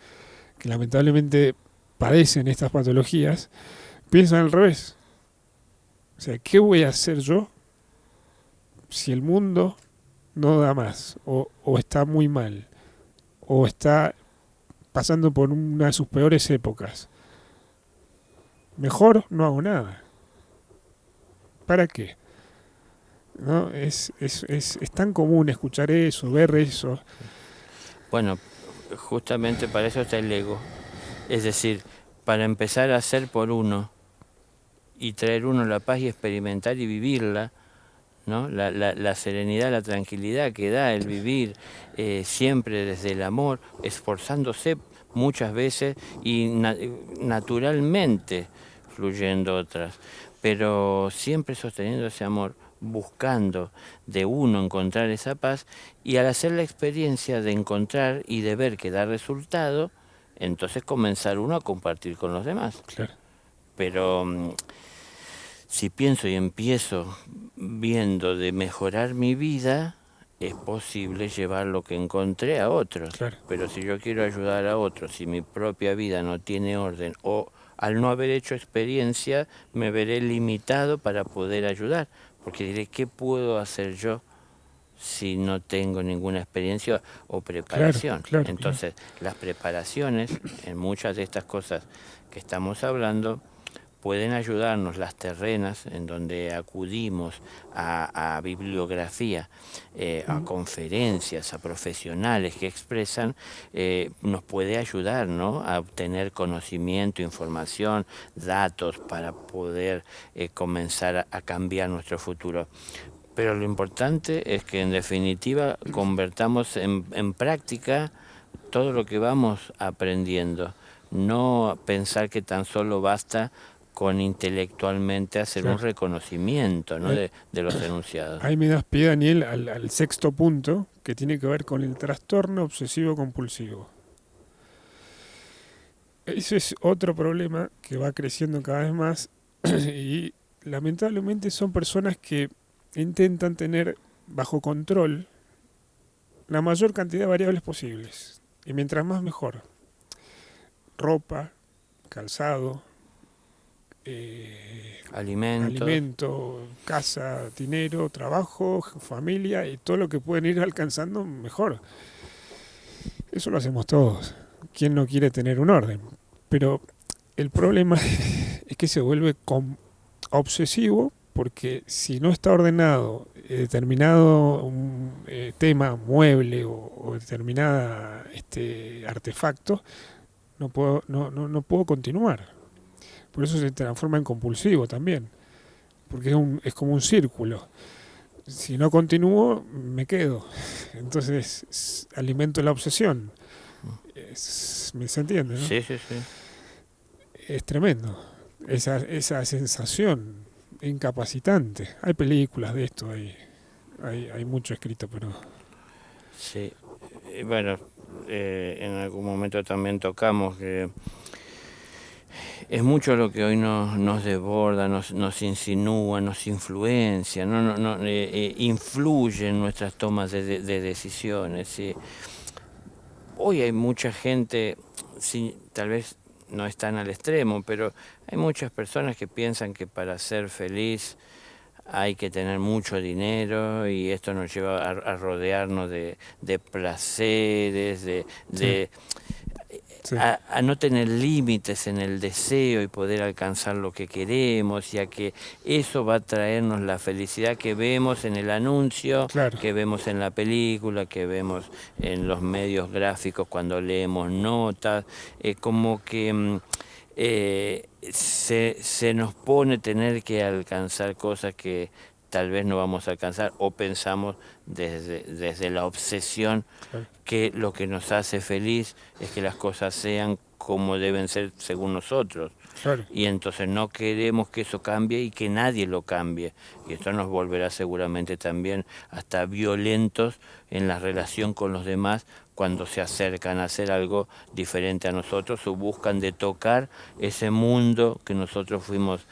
que lamentablemente padecen estas patologías piensan al revés. O sea, ¿qué voy a hacer yo si el mundo no da más? O está muy mal. O está pasando por una de sus peores épocas. Mejor no hago nada. ¿Para qué? ¿No? Es tan común escuchar eso, ver eso. Bueno, justamente para eso está el ego. Es decir, para empezar a hacer por uno y traer uno la paz y experimentar y vivirla, ¿no? La serenidad, la tranquilidad que da el vivir siempre desde el amor, esforzándose muchas veces y naturalmente fluyendo otras, pero siempre sosteniendo ese amor, buscando de uno encontrar esa paz, y al hacer la experiencia de encontrar y de ver que da resultado, entonces comenzar uno a compartir con los demás. Claro. Pero si pienso y empiezo viendo de mejorar mi vida, es posible llevar lo que encontré a otros. Claro. Pero si yo quiero ayudar a otros, si mi propia vida no tiene orden, o al no haber hecho experiencia, me veré limitado para poder ayudar. Porque diré, ¿qué puedo hacer yo si no tengo ninguna experiencia o preparación? Claro, Entonces, las preparaciones en muchas de estas cosas que estamos hablando pueden ayudarnos, las terrenas, en donde acudimos a bibliografía, a conferencias, a profesionales que expresan, nos puede ayudar, ¿no?, a obtener conocimiento, información, datos para poder comenzar a cambiar nuestro futuro. Pero lo importante es que en definitiva convertamos en práctica todo lo que vamos aprendiendo. No pensar que tan solo basta con intelectualmente hacer un reconocimiento, ¿no?, de los enunciados. Ahí me das pie, Daniel, al sexto punto, que tiene que ver con el trastorno obsesivo compulsivo. Ese es otro problema que va creciendo cada vez más y lamentablemente son personas que intentan tener bajo control la mayor cantidad de variables posibles. Y mientras más mejor. Ropa, calzado, alimento, casa, dinero, trabajo, familia y todo lo que pueden ir alcanzando mejor. Eso lo hacemos todos. ¿Quién no quiere tener un orden? Pero el problema es que se vuelve obsesivo, porque si no está ordenado determinado tema, mueble o determinada artefacto, no puedo continuar. Por eso se transforma en compulsivo también, porque es como un círculo. Si no continúo, me quedo. Entonces alimento la obsesión. ¿Se entiende, no? Sí. Es tremendo. Esa sensación incapacitante. Hay películas de esto, hay mucho escrito, pero... Sí, bueno, en algún momento también tocamos que es mucho lo que hoy nos desborda, nos insinúa, nos influencia, influye en nuestras tomas de decisiones. ¿Sí? Hoy hay mucha gente, sí, tal vez no están al extremo, pero hay muchas personas que piensan que para ser feliz hay que tener mucho dinero y esto nos lleva a rodearnos de placeres, Sí. A no tener límites en el deseo y poder alcanzar lo que queremos, y a que eso va a traernos la felicidad que vemos en el anuncio, Claro. que vemos en la película, que vemos en los medios gráficos cuando leemos notas, como que se nos pone tener que alcanzar cosas que tal vez no vamos a alcanzar, o pensamos desde la obsesión, Claro. que lo que nos hace feliz es que las cosas sean como deben ser según nosotros. Claro. Y entonces no queremos que eso cambie y que nadie lo cambie. Y esto nos volverá seguramente también hasta violentos en la relación con los demás, cuando se acercan a hacer algo diferente a nosotros o buscan de tocar ese mundo que nosotros fuimos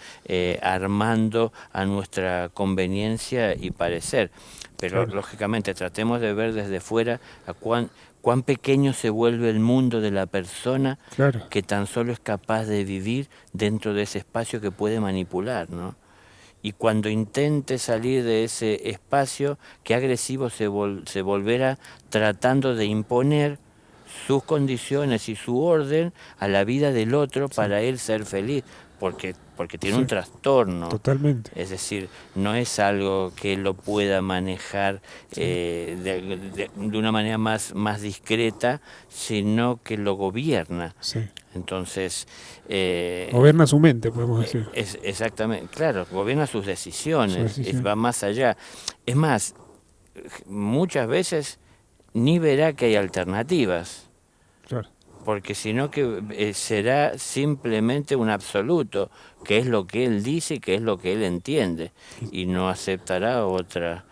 armando a nuestra conveniencia y parecer. Pero Claro. lógicamente tratemos de ver desde fuera a cuán pequeño se vuelve el mundo de la persona, Claro. que tan solo es capaz de vivir dentro de ese espacio que puede manipular, ¿no? Y cuando intente salir de ese espacio, qué agresivo se volverá tratando de imponer sus condiciones y su orden a la vida del otro, sí, para él ser feliz, porque tiene, sí, un trastorno. Totalmente. Es decir, no es algo que lo pueda manejar, sí, de una manera más discreta, sino que lo gobierna. Sí. Entonces... gobierna su mente, podemos decir. Exactamente, claro, gobierna sus decisiones, va más allá. Es más, muchas veces ni verá que hay alternativas. Claro. Porque si no, que será simplemente un absoluto, que es lo que él dice y que es lo que él entiende, y no aceptará otra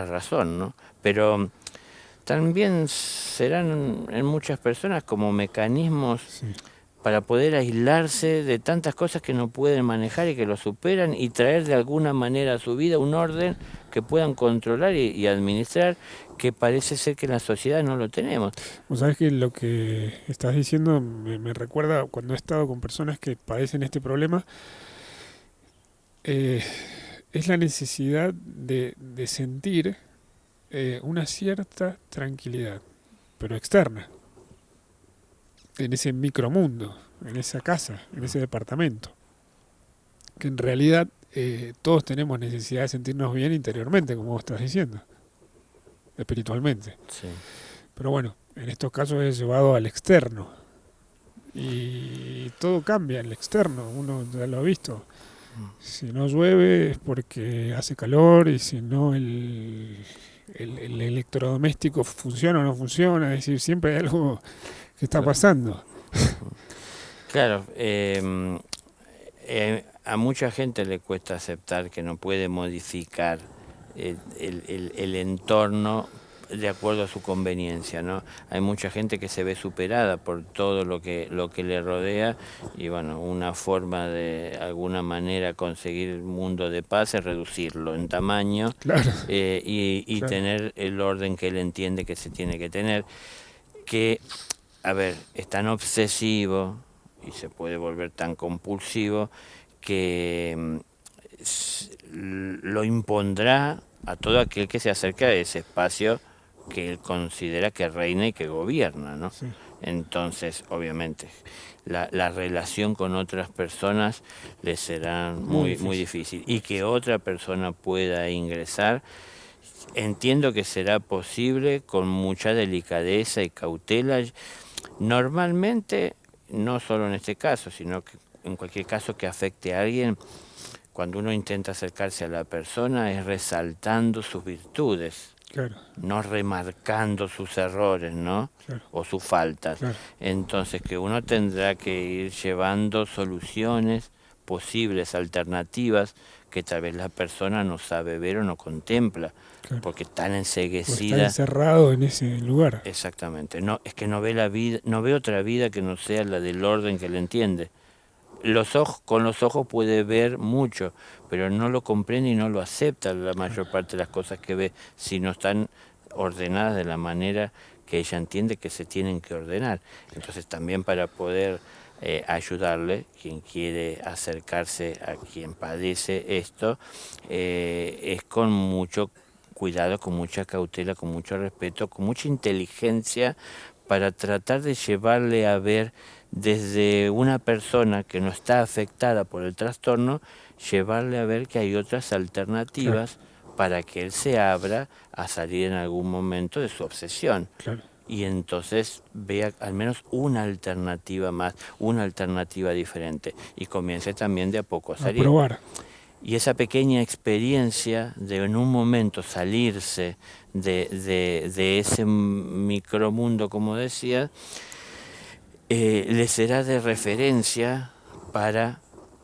razón, ¿no? Pero también serán en muchas personas como mecanismos Sí. para poder aislarse de tantas cosas que no pueden manejar y que lo superan y traer de alguna manera a su vida un orden que puedan controlar y administrar, que parece ser que en la sociedad no lo tenemos. Vos sabés que lo que estás diciendo me recuerda cuando he estado con personas que padecen este problema, eh, es la necesidad de sentir una cierta tranquilidad, pero externa, en ese micromundo, en esa casa, en ese departamento, que en realidad todos tenemos necesidad de sentirnos bien interiormente, como vos estás diciendo, espiritualmente. Sí. Pero bueno, en estos casos es llevado al externo y todo cambia en el externo, uno ya lo ha visto. Si no llueve es porque hace calor y si no el electrodoméstico funciona o no funciona, es decir, siempre hay algo que está Claro. pasando. Claro, a mucha gente le cuesta aceptar que no puede modificar el entorno de acuerdo a su conveniencia, ¿no? Hay mucha gente que se ve superada por todo lo que le rodea y bueno, una forma de alguna manera conseguir un mundo de paz es reducirlo en tamaño Claro, y claro. tener el orden que él entiende que se tiene que tener, que, a ver, es tan obsesivo y se puede volver tan compulsivo que lo impondrá a todo aquel que se acerca a ese espacio que él considera que reina y que gobierna, ¿no? Sí. Entonces, obviamente, la relación con otras personas le será Muy muy difícil. difícil. Y que otra persona pueda ingresar, entiendo que será posible con mucha delicadeza y cautela. Normalmente, no solo en este caso, sino que en cualquier caso que afecte a alguien, cuando uno intenta acercarse a la persona es resaltando sus virtudes, Claro, no remarcando sus errores, ¿no? claro, O sus faltas. claro. Entonces que uno tendrá que ir llevando soluciones posibles, alternativas, que tal vez la persona no sabe ver o no contempla, Claro. porque tan Porque está enceguecida. encerrado en ese lugar. Exactamente, no, es que no ve la vida, no ve otra vida que no sea la del orden que le entiende. Con los ojos puede ver mucho, pero no lo comprende y no lo acepta la mayor parte de las cosas que ve, si no están ordenadas de la manera que ella entiende que se tienen que ordenar. Entonces también para poder ayudarle, quien quiere acercarse a quien padece esto, es con mucho cuidado, con mucha cautela, con mucho respeto, con mucha inteligencia, para tratar de llevarle a ver desde una persona que no está afectada por el trastorno, llevarle a ver que hay otras alternativas para que él se abra a salir en algún momento de su obsesión. Claro. Y entonces vea al menos una alternativa más, una alternativa diferente, y comience también de a poco a A salir. probar. Y esa pequeña experiencia de en un momento salirse de ese micromundo, como decía, le será de referencia para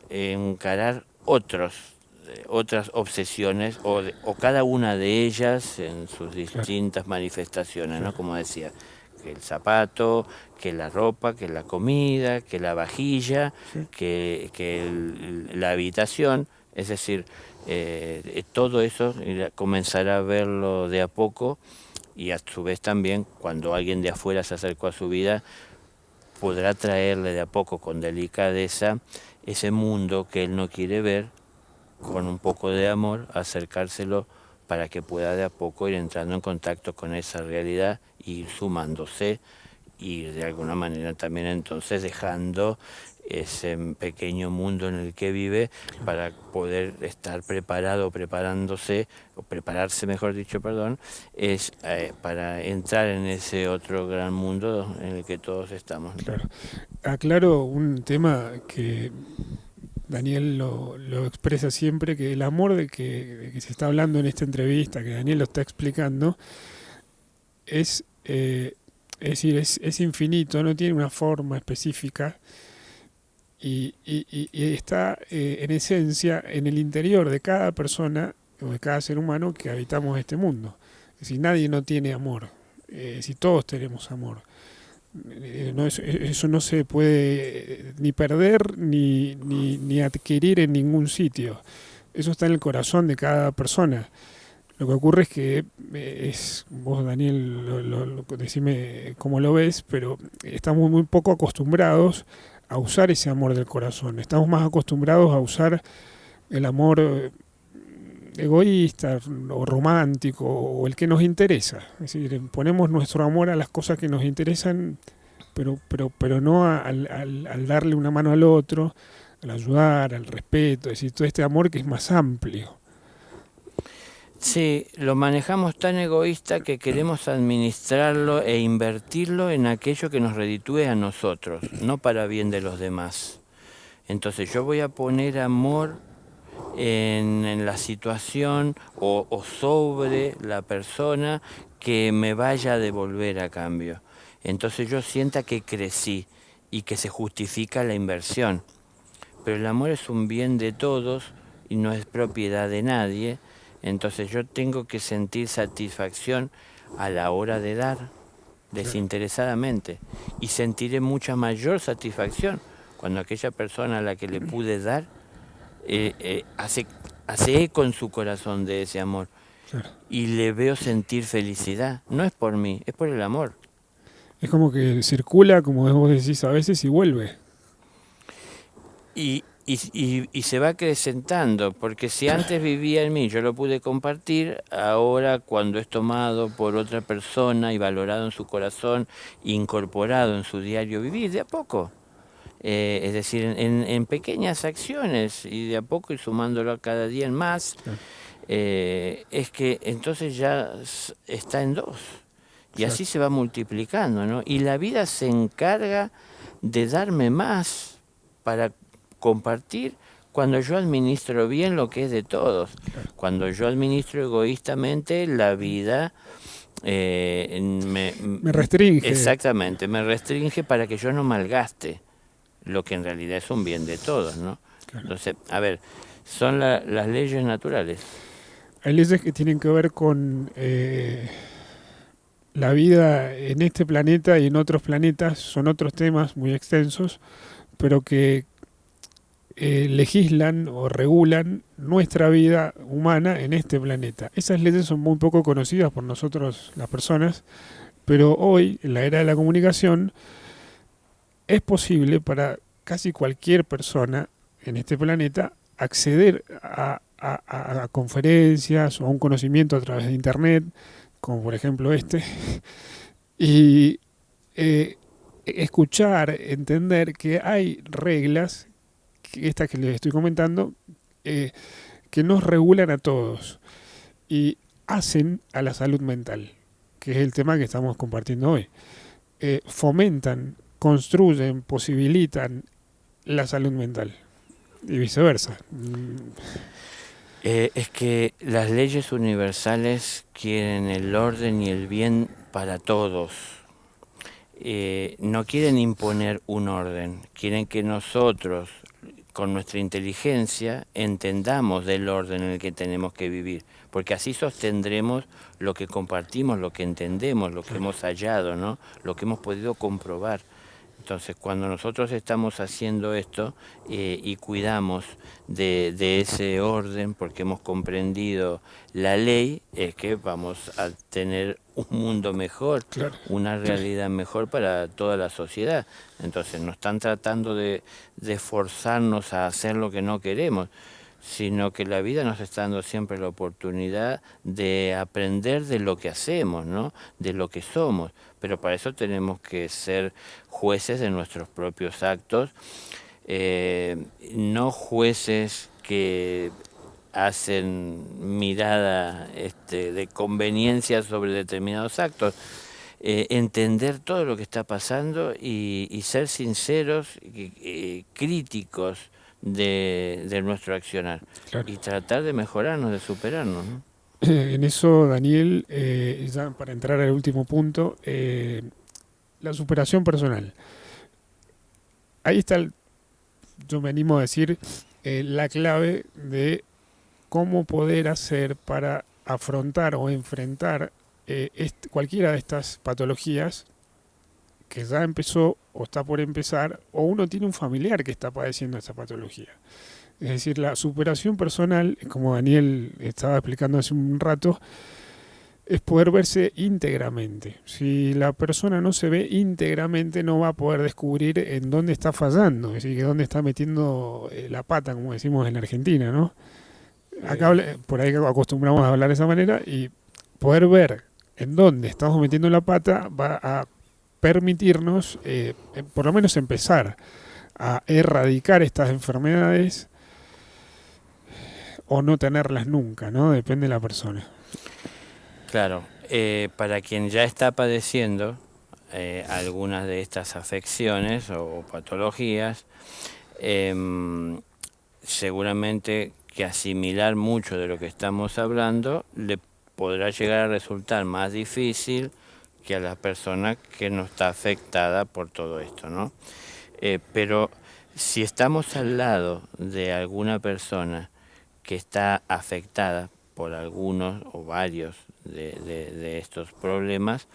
encarar otras obsesiones o cada una de ellas en sus distintas manifestaciones, ¿no? Como decía, que el zapato, que la ropa, que la comida, que la vajilla, Sí. que la habitación, es decir, todo eso comenzará a verlo de a poco, y a su vez también cuando alguien de afuera se acercó a su vida podrá traerle de a poco con delicadeza ese mundo que él no quiere ver, con un poco de amor, acercárselo para que pueda de a poco ir entrando en contacto con esa realidad y ir sumándose y de alguna manera también entonces dejando ese pequeño mundo en el que vive para poder estar preparado, preparándose, o prepararse mejor dicho, perdón, es para entrar en ese otro gran mundo en el que todos estamos. Claro. Aclaro un tema que Daniel lo expresa siempre, que el amor de que se está hablando en esta entrevista, que Daniel lo está explicando, es decir, es infinito, no tiene una forma específica y está en esencia en el interior de cada persona o de cada ser humano que habitamos este mundo. Es decir, nadie no tiene amor. si todos tenemos amor. Eso no se puede ni perder ni adquirir en ningún sitio. Eso está en el corazón de cada persona. Lo que ocurre es que, vos Daniel, decime cómo lo ves, pero estamos muy poco acostumbrados a usar ese amor del corazón. Estamos más acostumbrados a usar el amor egoísta o romántico o el que nos interesa. Es decir, ponemos nuestro amor a las cosas que nos interesan, pero no al darle una mano al otro, al ayudar, al respeto, es decir, todo este amor que es más amplio. Sí, lo manejamos tan egoísta que queremos administrarlo e invertirlo en aquello que nos reditúe a nosotros, no para bien de los demás. Entonces yo voy a poner amor en la situación o sobre la persona que me vaya a devolver a cambio. Entonces yo sienta que crecí y que se justifica la inversión. Pero el amor es un bien de todos y no es propiedad de nadie. Entonces yo tengo que sentir satisfacción a la hora de dar, desinteresadamente. Y sentiré mucha mayor satisfacción cuando aquella persona a la que le pude dar hace eco en su corazón de ese amor. Claro. Y le veo sentir felicidad. No es por mí, es por el amor. Es como que circula, como vos decís a veces, y vuelve. Y se va acrecentando, porque si antes vivía en mí, yo lo pude compartir, ahora cuando es tomado por otra persona y valorado en su corazón, incorporado en su diario vivir, de a poco. Es decir, en pequeñas acciones y de a poco ir sumándolo cada día en más, es que entonces ya está en dos. Y así se va multiplicando, ¿no? Y la vida se encarga de darme más para compartir cuando yo administro bien lo que es de todos. Cuando yo administro egoístamente, la vida me restringe. Exactamente, me restringe para que yo no malgaste lo que en realidad es un bien de todos, ¿no? Claro. Entonces, a ver, son las leyes naturales. Hay leyes que tienen que ver con la vida en este planeta y en otros planetas, son otros temas muy extensos, pero que legislan o regulan nuestra vida humana en este planeta. Esas leyes son muy poco conocidas por nosotros las personas, pero hoy, en la era de la comunicación, es posible para casi cualquier persona en este planeta acceder a conferencias o a un conocimiento a través de Internet, como por ejemplo y escuchar, entender que hay reglas, estas que les estoy comentando, que nos regulan a todos y hacen a la salud mental, que es el tema que estamos compartiendo hoy. Fomentan, construyen, posibilitan la salud mental y viceversa. Es que las leyes universales quieren el orden y el bien para todos. No quieren imponer un orden, quieren que nosotros, con nuestra inteligencia, entendamos del orden en el que tenemos que vivir, porque así sostendremos lo que compartimos, lo que entendemos, lo que hemos hallado, ¿no? Lo que hemos podido comprobar. Entonces, cuando nosotros estamos haciendo esto y cuidamos de ese orden, porque hemos comprendido la ley, es que vamos a tener un mundo mejor, claro, una realidad mejor para toda la sociedad. Entonces, no están tratando de forzarnos a hacer lo que no queremos, sino que la vida nos está dando siempre la oportunidad de aprender de lo que hacemos, ¿no? De lo que somos. Pero para eso tenemos que ser jueces de nuestros propios actos, no jueces que hacen mirada de conveniencia sobre determinados actos. Entender todo lo que está pasando y ser sinceros y críticos de nuestro accionar, claro, y tratar de mejorarnos, de superarnos, ¿no? En eso, Daniel, ya para entrar al último punto, la superación personal. Ahí está, yo me animo a decir, la clave de cómo poder hacer para afrontar o enfrentar cualquiera de estas patologías que ya empezó o está por empezar, o uno tiene un familiar que está padeciendo esta patología. Es decir, la superación personal, como Daniel estaba explicando hace un rato, es poder verse íntegramente. Si la persona no se ve íntegramente, no va a poder descubrir en dónde está fallando, es decir, que dónde está metiendo la pata, como decimos en Argentina, ¿no? Acá por ahí acostumbramos a hablar de esa manera, y poder ver en dónde estamos metiendo la pata va a permitirnos, por lo menos empezar a erradicar estas enfermedades o no tenerlas nunca, ¿no? Depende de la persona. Claro, para quien ya está padeciendo algunas de estas afecciones o patologías, seguramente que asimilar mucho de lo que estamos hablando le podrá llegar a resultar más difícil que a la persona que no está afectada por todo esto, ¿no? Pero si estamos al lado de alguna persona que está afectada por algunos o varios de estos problemas,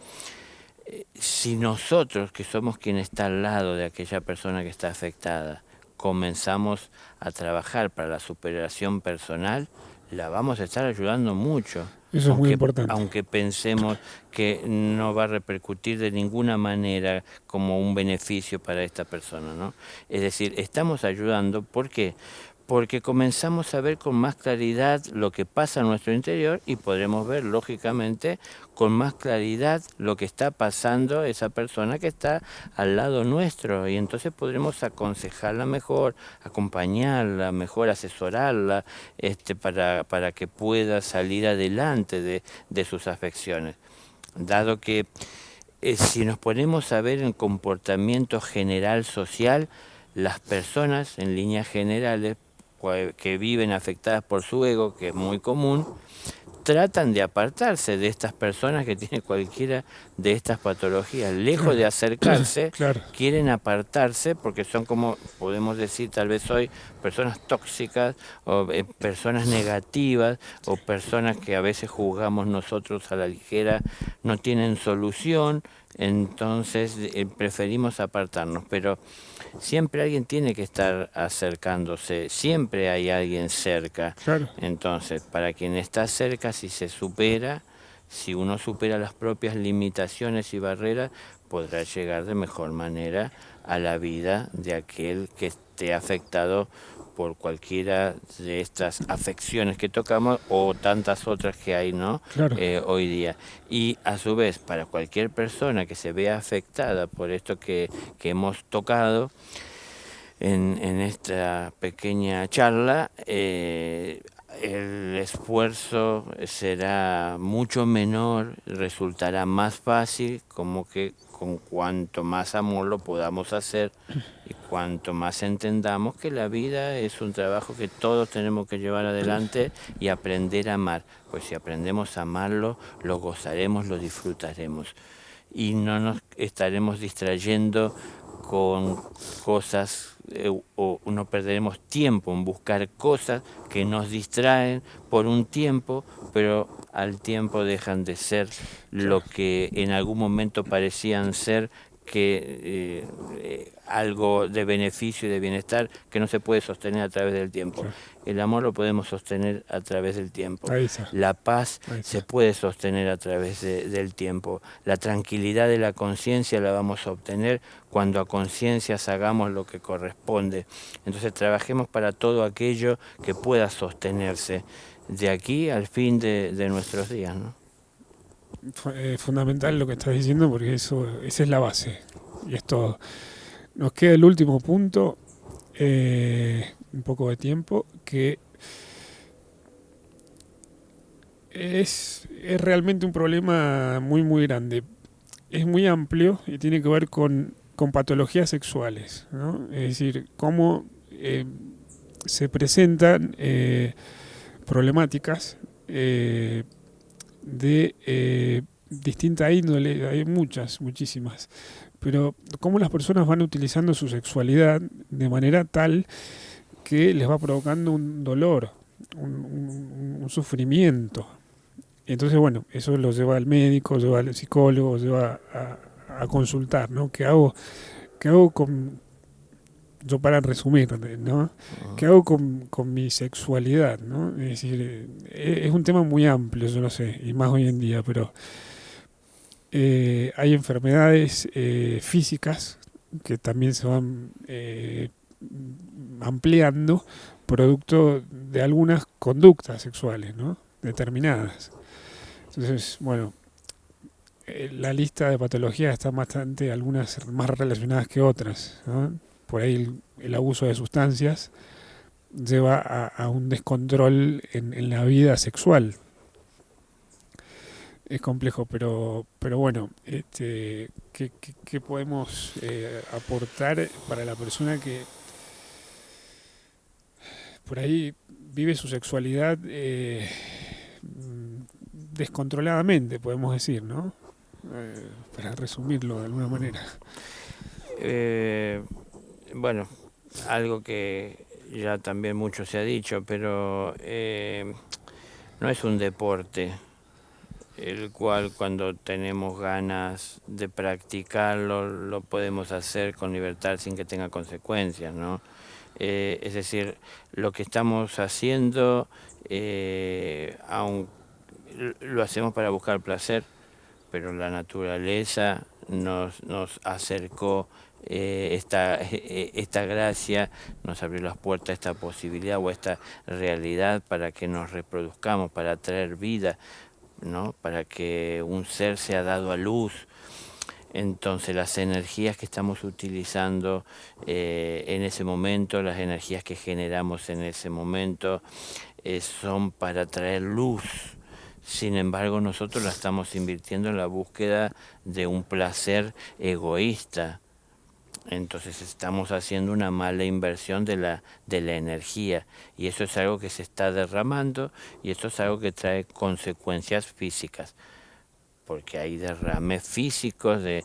si nosotros, que somos quien está al lado de aquella persona que está afectada, comenzamos a trabajar para la superación personal, la vamos a estar ayudando mucho. Eso es muy importante. Aunque pensemos que no va a repercutir de ninguna manera como un beneficio para esta persona, ¿no? Es decir, estamos ayudando, ¿por qué? Porque comenzamos a ver con más claridad lo que pasa en nuestro interior y podremos ver, lógicamente, con más claridad lo que está pasando esa persona que está al lado nuestro, y entonces podremos aconsejarla mejor, acompañarla mejor, asesorarla para que pueda salir adelante de sus afecciones. Dado que si nos ponemos a ver el comportamiento general social, las personas en líneas generales que viven afectadas por su ego, que es muy común, tratan de apartarse de estas personas que tienen cualquiera de estas patologías. Lejos de acercarse, quieren apartarse porque son, como podemos decir tal vez hoy, personas tóxicas o personas negativas o personas que a veces juzgamos nosotros a la ligera, no tienen solución, entonces preferimos apartarnos. Pero siempre alguien tiene que estar acercándose, siempre hay alguien cerca. Claro. Entonces, para quien está cerca, si se supera, si uno supera las propias limitaciones y barreras, podrá llegar de mejor manera a la vida de aquel que esté afectado por cualquiera de estas afecciones que tocamos o tantas otras que hay, ¿no? Claro. Hoy día. Y a su vez, para cualquier persona que se vea afectada por esto que hemos tocado en esta pequeña charla, el esfuerzo será mucho menor, resultará más fácil, como que con cuanto más amor lo podamos hacer y cuanto más entendamos que la vida es un trabajo que todos tenemos que llevar adelante y aprender a amar. Pues si aprendemos a amarlo, lo gozaremos, lo disfrutaremos y no nos estaremos distrayendo con cosas o no perderemos tiempo en buscar cosas que nos distraen por un tiempo, pero al tiempo dejan de ser lo que en algún momento parecían ser, que algo de beneficio y de bienestar que no se puede sostener a través del tiempo. El amor lo podemos sostener a través del tiempo. La paz se puede sostener a través del tiempo. La tranquilidad de la conciencia la vamos a obtener cuando a conciencias hagamos lo que corresponde. Entonces trabajemos para todo aquello que pueda sostenerse de aquí al fin de nuestros días, ¿no? Fundamental lo que estás diciendo, porque esa es la base y es todo. Nos queda el último punto, un poco de tiempo, que es realmente un problema muy muy grande. Es muy amplio y tiene que ver con patologías sexuales, ¿no? Es decir, cómo se presentan problemáticas de distinta índole, hay muchísimas, pero cómo las personas van utilizando su sexualidad de manera tal que les va provocando un dolor, un sufrimiento, Entonces, bueno, eso lo lleva al médico, lleva al psicólogo, lleva a consultar, ¿no? Qué hago con, yo para resumir, ¿no? ¿Qué hago con mi sexualidad, ¿no? Es decir, es un tema muy amplio, yo lo sé, y más hoy en día, pero hay enfermedades físicas que también se van ampliando producto de algunas conductas sexuales, ¿no? Determinadas. Entonces, bueno, la lista de patologías está bastante, algunas más relacionadas que otras, ¿no? Por ahí el abuso de sustancias lleva a un descontrol en la vida sexual. Es complejo, pero bueno, ¿qué podemos aportar para la persona que por ahí vive su sexualidad descontroladamente, podemos decir, ¿no? Para resumirlo de alguna manera. Eh, bueno, algo que ya también mucho se ha dicho, pero no es un deporte, el cual cuando tenemos ganas de practicarlo lo podemos hacer con libertad sin que tenga consecuencias, ¿no? Es decir, lo que estamos haciendo, aun lo hacemos para buscar placer, pero la naturaleza nos acercó esta gracia, nos abrió las puertas a esta posibilidad o a esta realidad para que nos reproduzcamos, para traer vida, ¿no? Para que un ser sea dado a luz. Entonces las energías que estamos utilizando en ese momento, las energías que generamos en ese momento, son para traer luz. Sin embargo, nosotros la estamos invirtiendo en la búsqueda de un placer egoísta. Entonces estamos haciendo una mala inversión de la energía, y eso es algo que se está derramando, y esto es algo que trae consecuencias físicas, porque hay derrames físicos de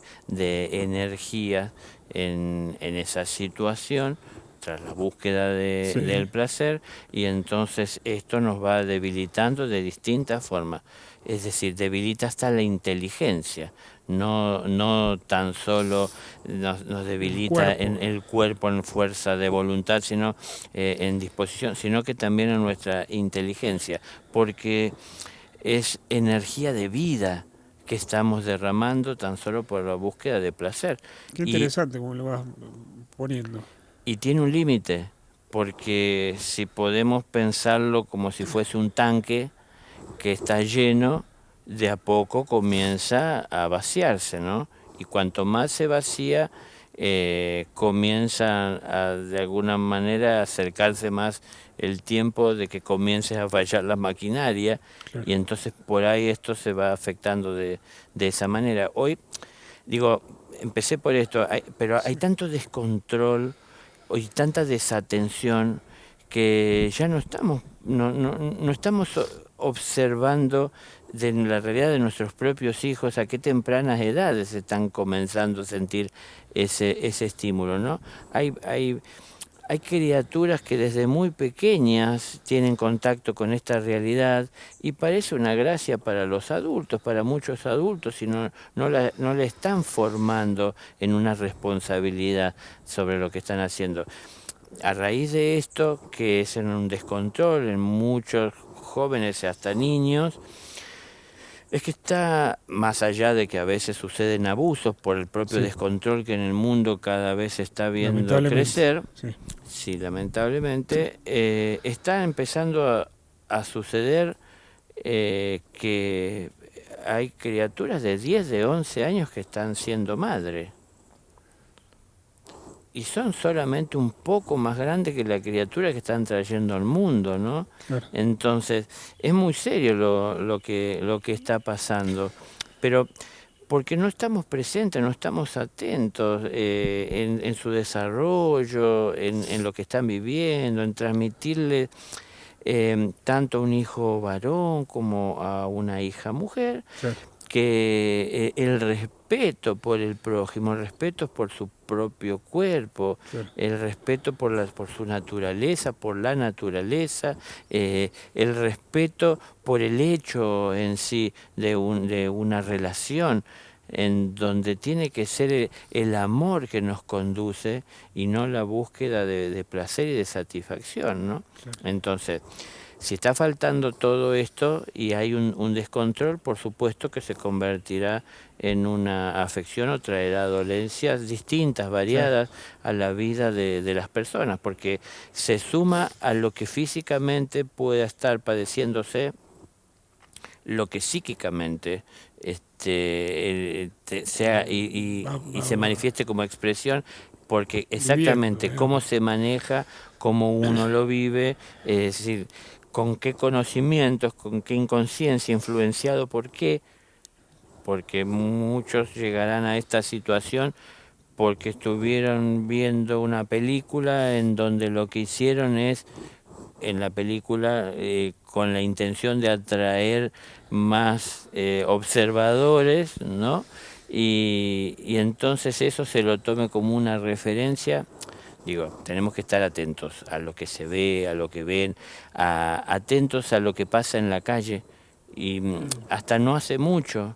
energía en esa situación tras la búsqueda del Sí, placer, y entonces esto nos va debilitando de distintas formas. Es decir, debilita hasta la inteligencia, no tan solo nos el debilita en cuerpo. el cuerpo, en fuerza de voluntad, sino en disposición, sino que también en nuestra inteligencia, porque es energía de vida que estamos derramando tan solo por la búsqueda de placer. Qué Y, interesante como lo vas poniendo. y tiene un límite, porque si podemos pensarlo como si fuese un tanque que está lleno, de a poco comienza a vaciarse, ¿no? Y cuanto más se vacía, comienza de alguna manera a acercarse más el tiempo de que comience a fallar la maquinaria, Claro. y entonces por ahí esto se va afectando de esa manera. Hoy, digo, empecé por esto, pero hay Sí. tanto descontrol y tanta desatención que ya no estamos observando de la realidad de nuestros propios hijos a qué tempranas edades están comenzando a sentir ese estímulo, ¿no? Hay criaturas que desde muy pequeñas tienen contacto con esta realidad, y parece una gracia para los adultos, para muchos adultos, y no la están formando en una responsabilidad sobre lo que están haciendo. A raíz de esto, que es en un descontrol en muchos jóvenes y hasta niños, es que está, más allá de que a veces suceden abusos por el propio Sí, descontrol que en el mundo cada vez se está viendo lamentablemente. crecer, Sí. sí, lamentablemente, está empezando a suceder que hay criaturas de 10, de 11 años que están siendo madres, y son solamente un poco más grandes que la criatura que están trayendo al mundo, ¿no? Claro. Entonces, es muy serio lo que está pasando, pero porque no estamos presentes, no estamos atentos en su desarrollo, en lo que están viviendo, en transmitirle tanto a un hijo varón como a una hija mujer, Claro. que el respeto por el prójimo, el respeto por su propio cuerpo, Claro. el respeto por su naturaleza, por la naturaleza, el respeto por el hecho en sí de una relación, en donde tiene que ser el amor que nos conduce y no la búsqueda de placer y de satisfacción, ¿no? Claro. Entonces, si está faltando todo esto y hay un descontrol, por supuesto que se convertirá en una afección o traerá dolencias distintas, variadas a la vida de las personas, porque se suma a lo que físicamente pueda estar padeciéndose, lo que psíquicamente sea y se manifieste como expresión, porque exactamente Viviendo, cómo se maneja, cómo uno lo vive, es decir, con qué conocimientos, con qué inconsciencia, influenciado por qué, porque muchos llegarán a esta situación porque estuvieron viendo una película en donde lo que hicieron es, en la película, con la intención de atraer más observadores, ¿no? Y entonces eso se lo tome como una referencia. Digo, tenemos que estar atentos a lo que se ve, a lo que ven, atentos a lo que pasa en la calle. Y hasta no hace mucho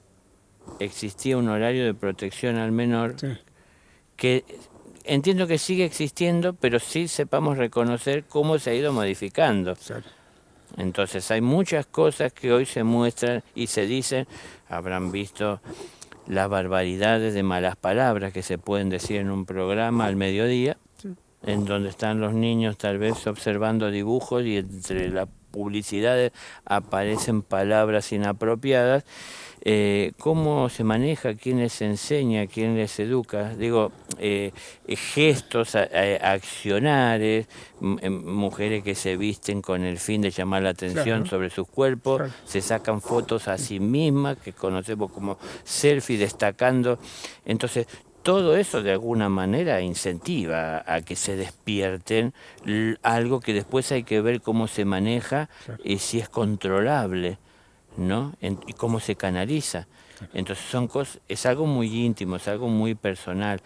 existía un horario de protección al menor Sí. que entiendo que sigue existiendo, pero sí sepamos reconocer cómo se ha ido modificando. Claro. Entonces hay muchas cosas que hoy se muestran y se dicen, habrán visto las barbaridades de malas palabras que se pueden decir en un programa al mediodía, en donde están los niños tal vez observando dibujos y entre las publicidades aparecen palabras inapropiadas. ¿Cómo se maneja? ¿Quién les enseña? ¿Quién les educa? Digo, gestos, accionares, mujeres que se visten con el fin de llamar la atención Claro. sobre sus cuerpos, Claro. se sacan fotos a sí mismas, que conocemos como selfie, destacando. Entonces, todo eso de alguna manera incentiva a que se despierten algo que después hay que ver cómo se maneja y si es controlable, ¿no? Y cómo se canaliza. Entonces es algo muy íntimo, es algo muy personal,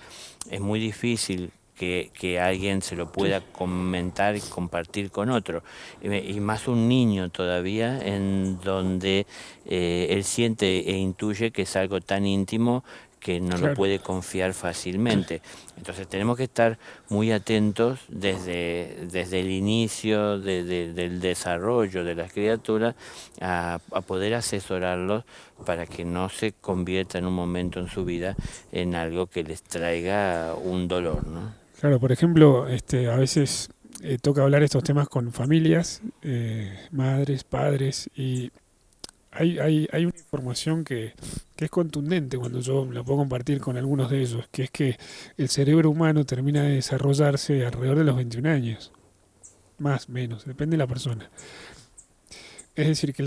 es muy difícil que alguien se lo pueda comentar y compartir con otro, y más un niño todavía, en donde él siente e intuye que es algo tan íntimo que no lo puede confiar fácilmente. Entonces tenemos que estar muy atentos desde el inicio del desarrollo de las criaturas a poder asesorarlos para que no se convierta en un momento en su vida en algo que les traiga un dolor, ¿no? Claro, por ejemplo, a veces toca hablar estos temas con familias, madres, padres, y hay una información que es contundente cuando yo la puedo compartir con algunos de ellos, que es que el cerebro humano termina de desarrollarse alrededor de los 21 años, más, menos, depende de la persona. Es decir, que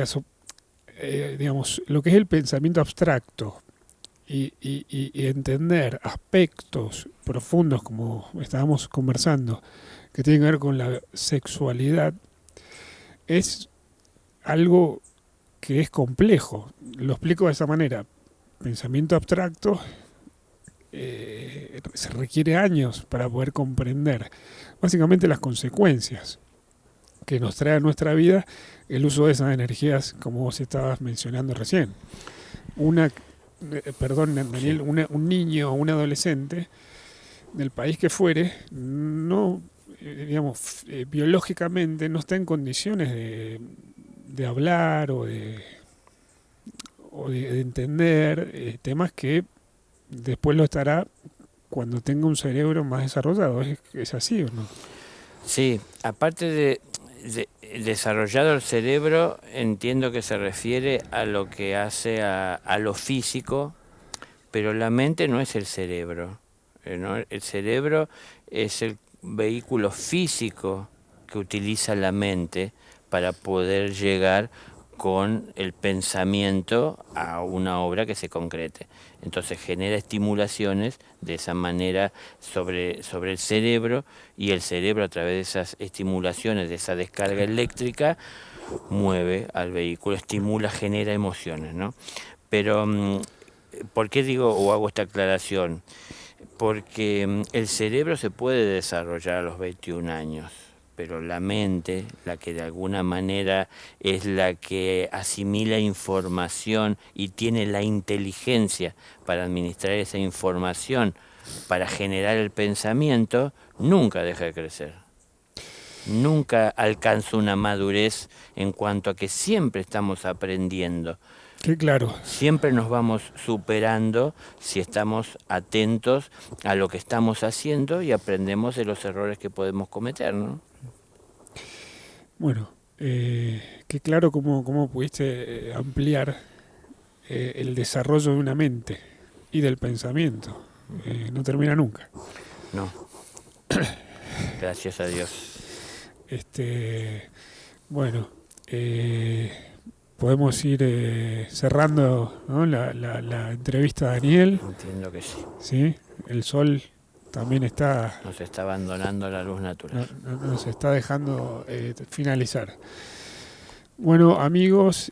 digamos, lo que es el pensamiento abstracto y entender aspectos profundos, como estábamos conversando, que tienen que ver con la sexualidad, es algo que es complejo. Lo explico de esa manera. Pensamiento abstracto se requiere años para poder comprender básicamente las consecuencias que nos trae a nuestra vida el uso de esas energías, como vos estabas mencionando recién. Perdón, Daniel, un niño o un adolescente del país que fuere, no, digamos, biológicamente no está en condiciones de hablar o de entender temas que después lo estará cuando tenga un cerebro más desarrollado. ¿Es así o no? Sí, aparte de desarrollado el cerebro, entiendo que se refiere a lo que hace a lo físico, pero la mente no es el cerebro, ¿no? El cerebro es el vehículo físico que utiliza la mente para poder llegar con el pensamiento a una obra que se concrete. Entonces genera estimulaciones de esa manera sobre el cerebro, y el cerebro, a través de esas estimulaciones, de esa descarga eléctrica, mueve al vehículo, estimula, genera emociones, ¿no? Pero, ¿por qué digo o hago esta aclaración? Porque el cerebro se puede desarrollar a los 21 años, pero la mente, la que de alguna manera es la que asimila información y tiene la inteligencia para administrar esa información, para generar el pensamiento, nunca deja de crecer. Nunca alcanza una madurez en cuanto a que siempre estamos aprendiendo. Qué claro. Siempre nos vamos superando si estamos atentos a lo que estamos haciendo y aprendemos de los errores que podemos cometer, ¿no? Bueno, qué claro cómo pudiste ampliar el desarrollo de una mente y del pensamiento. No termina nunca. No. Gracias a Dios. Bueno, podemos ir cerrando, ¿no? la entrevista a Daniel. Entiendo que sí. ¿Sí? El sol también está... Nos está abandonando la luz natural. Nos está dejando finalizar. Bueno, amigos,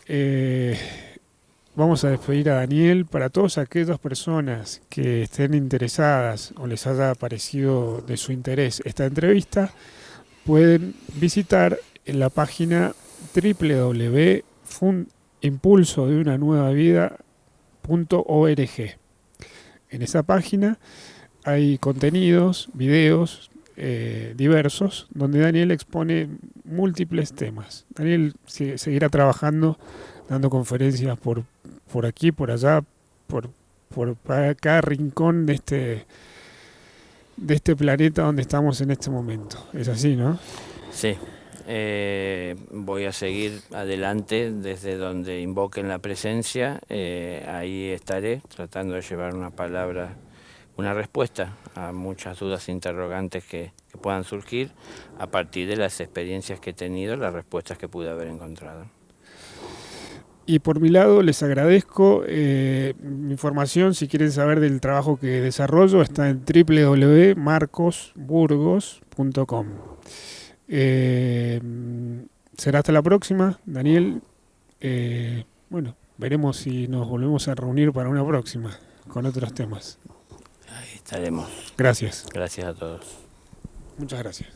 vamos a despedir a Daniel. Para todas aquellas personas que estén interesadas o les haya parecido de su interés esta entrevista, pueden visitar en la página www.impulsodeunanuevavida.org. En esa página hay contenidos, videos diversos, donde Daniel expone múltiples temas. Daniel seguirá trabajando, dando conferencias por aquí, por allá, por cada rincón de este planeta donde estamos en este momento. Es así, ¿no? Sí. Voy a seguir adelante desde donde invoquen la presencia. Ahí estaré tratando de llevar una palabra, una respuesta a muchas dudas e interrogantes que puedan surgir a partir de las experiencias que he tenido, las respuestas que pude haber encontrado. Y por mi lado les agradezco. Mi información, si quieren saber del trabajo que desarrollo, está en www.marcosburgos.com. Será hasta la próxima, Daniel. Bueno, veremos si nos volvemos a reunir para una próxima con otros temas. Ahí estaremos. Gracias. Gracias a todos. Muchas gracias.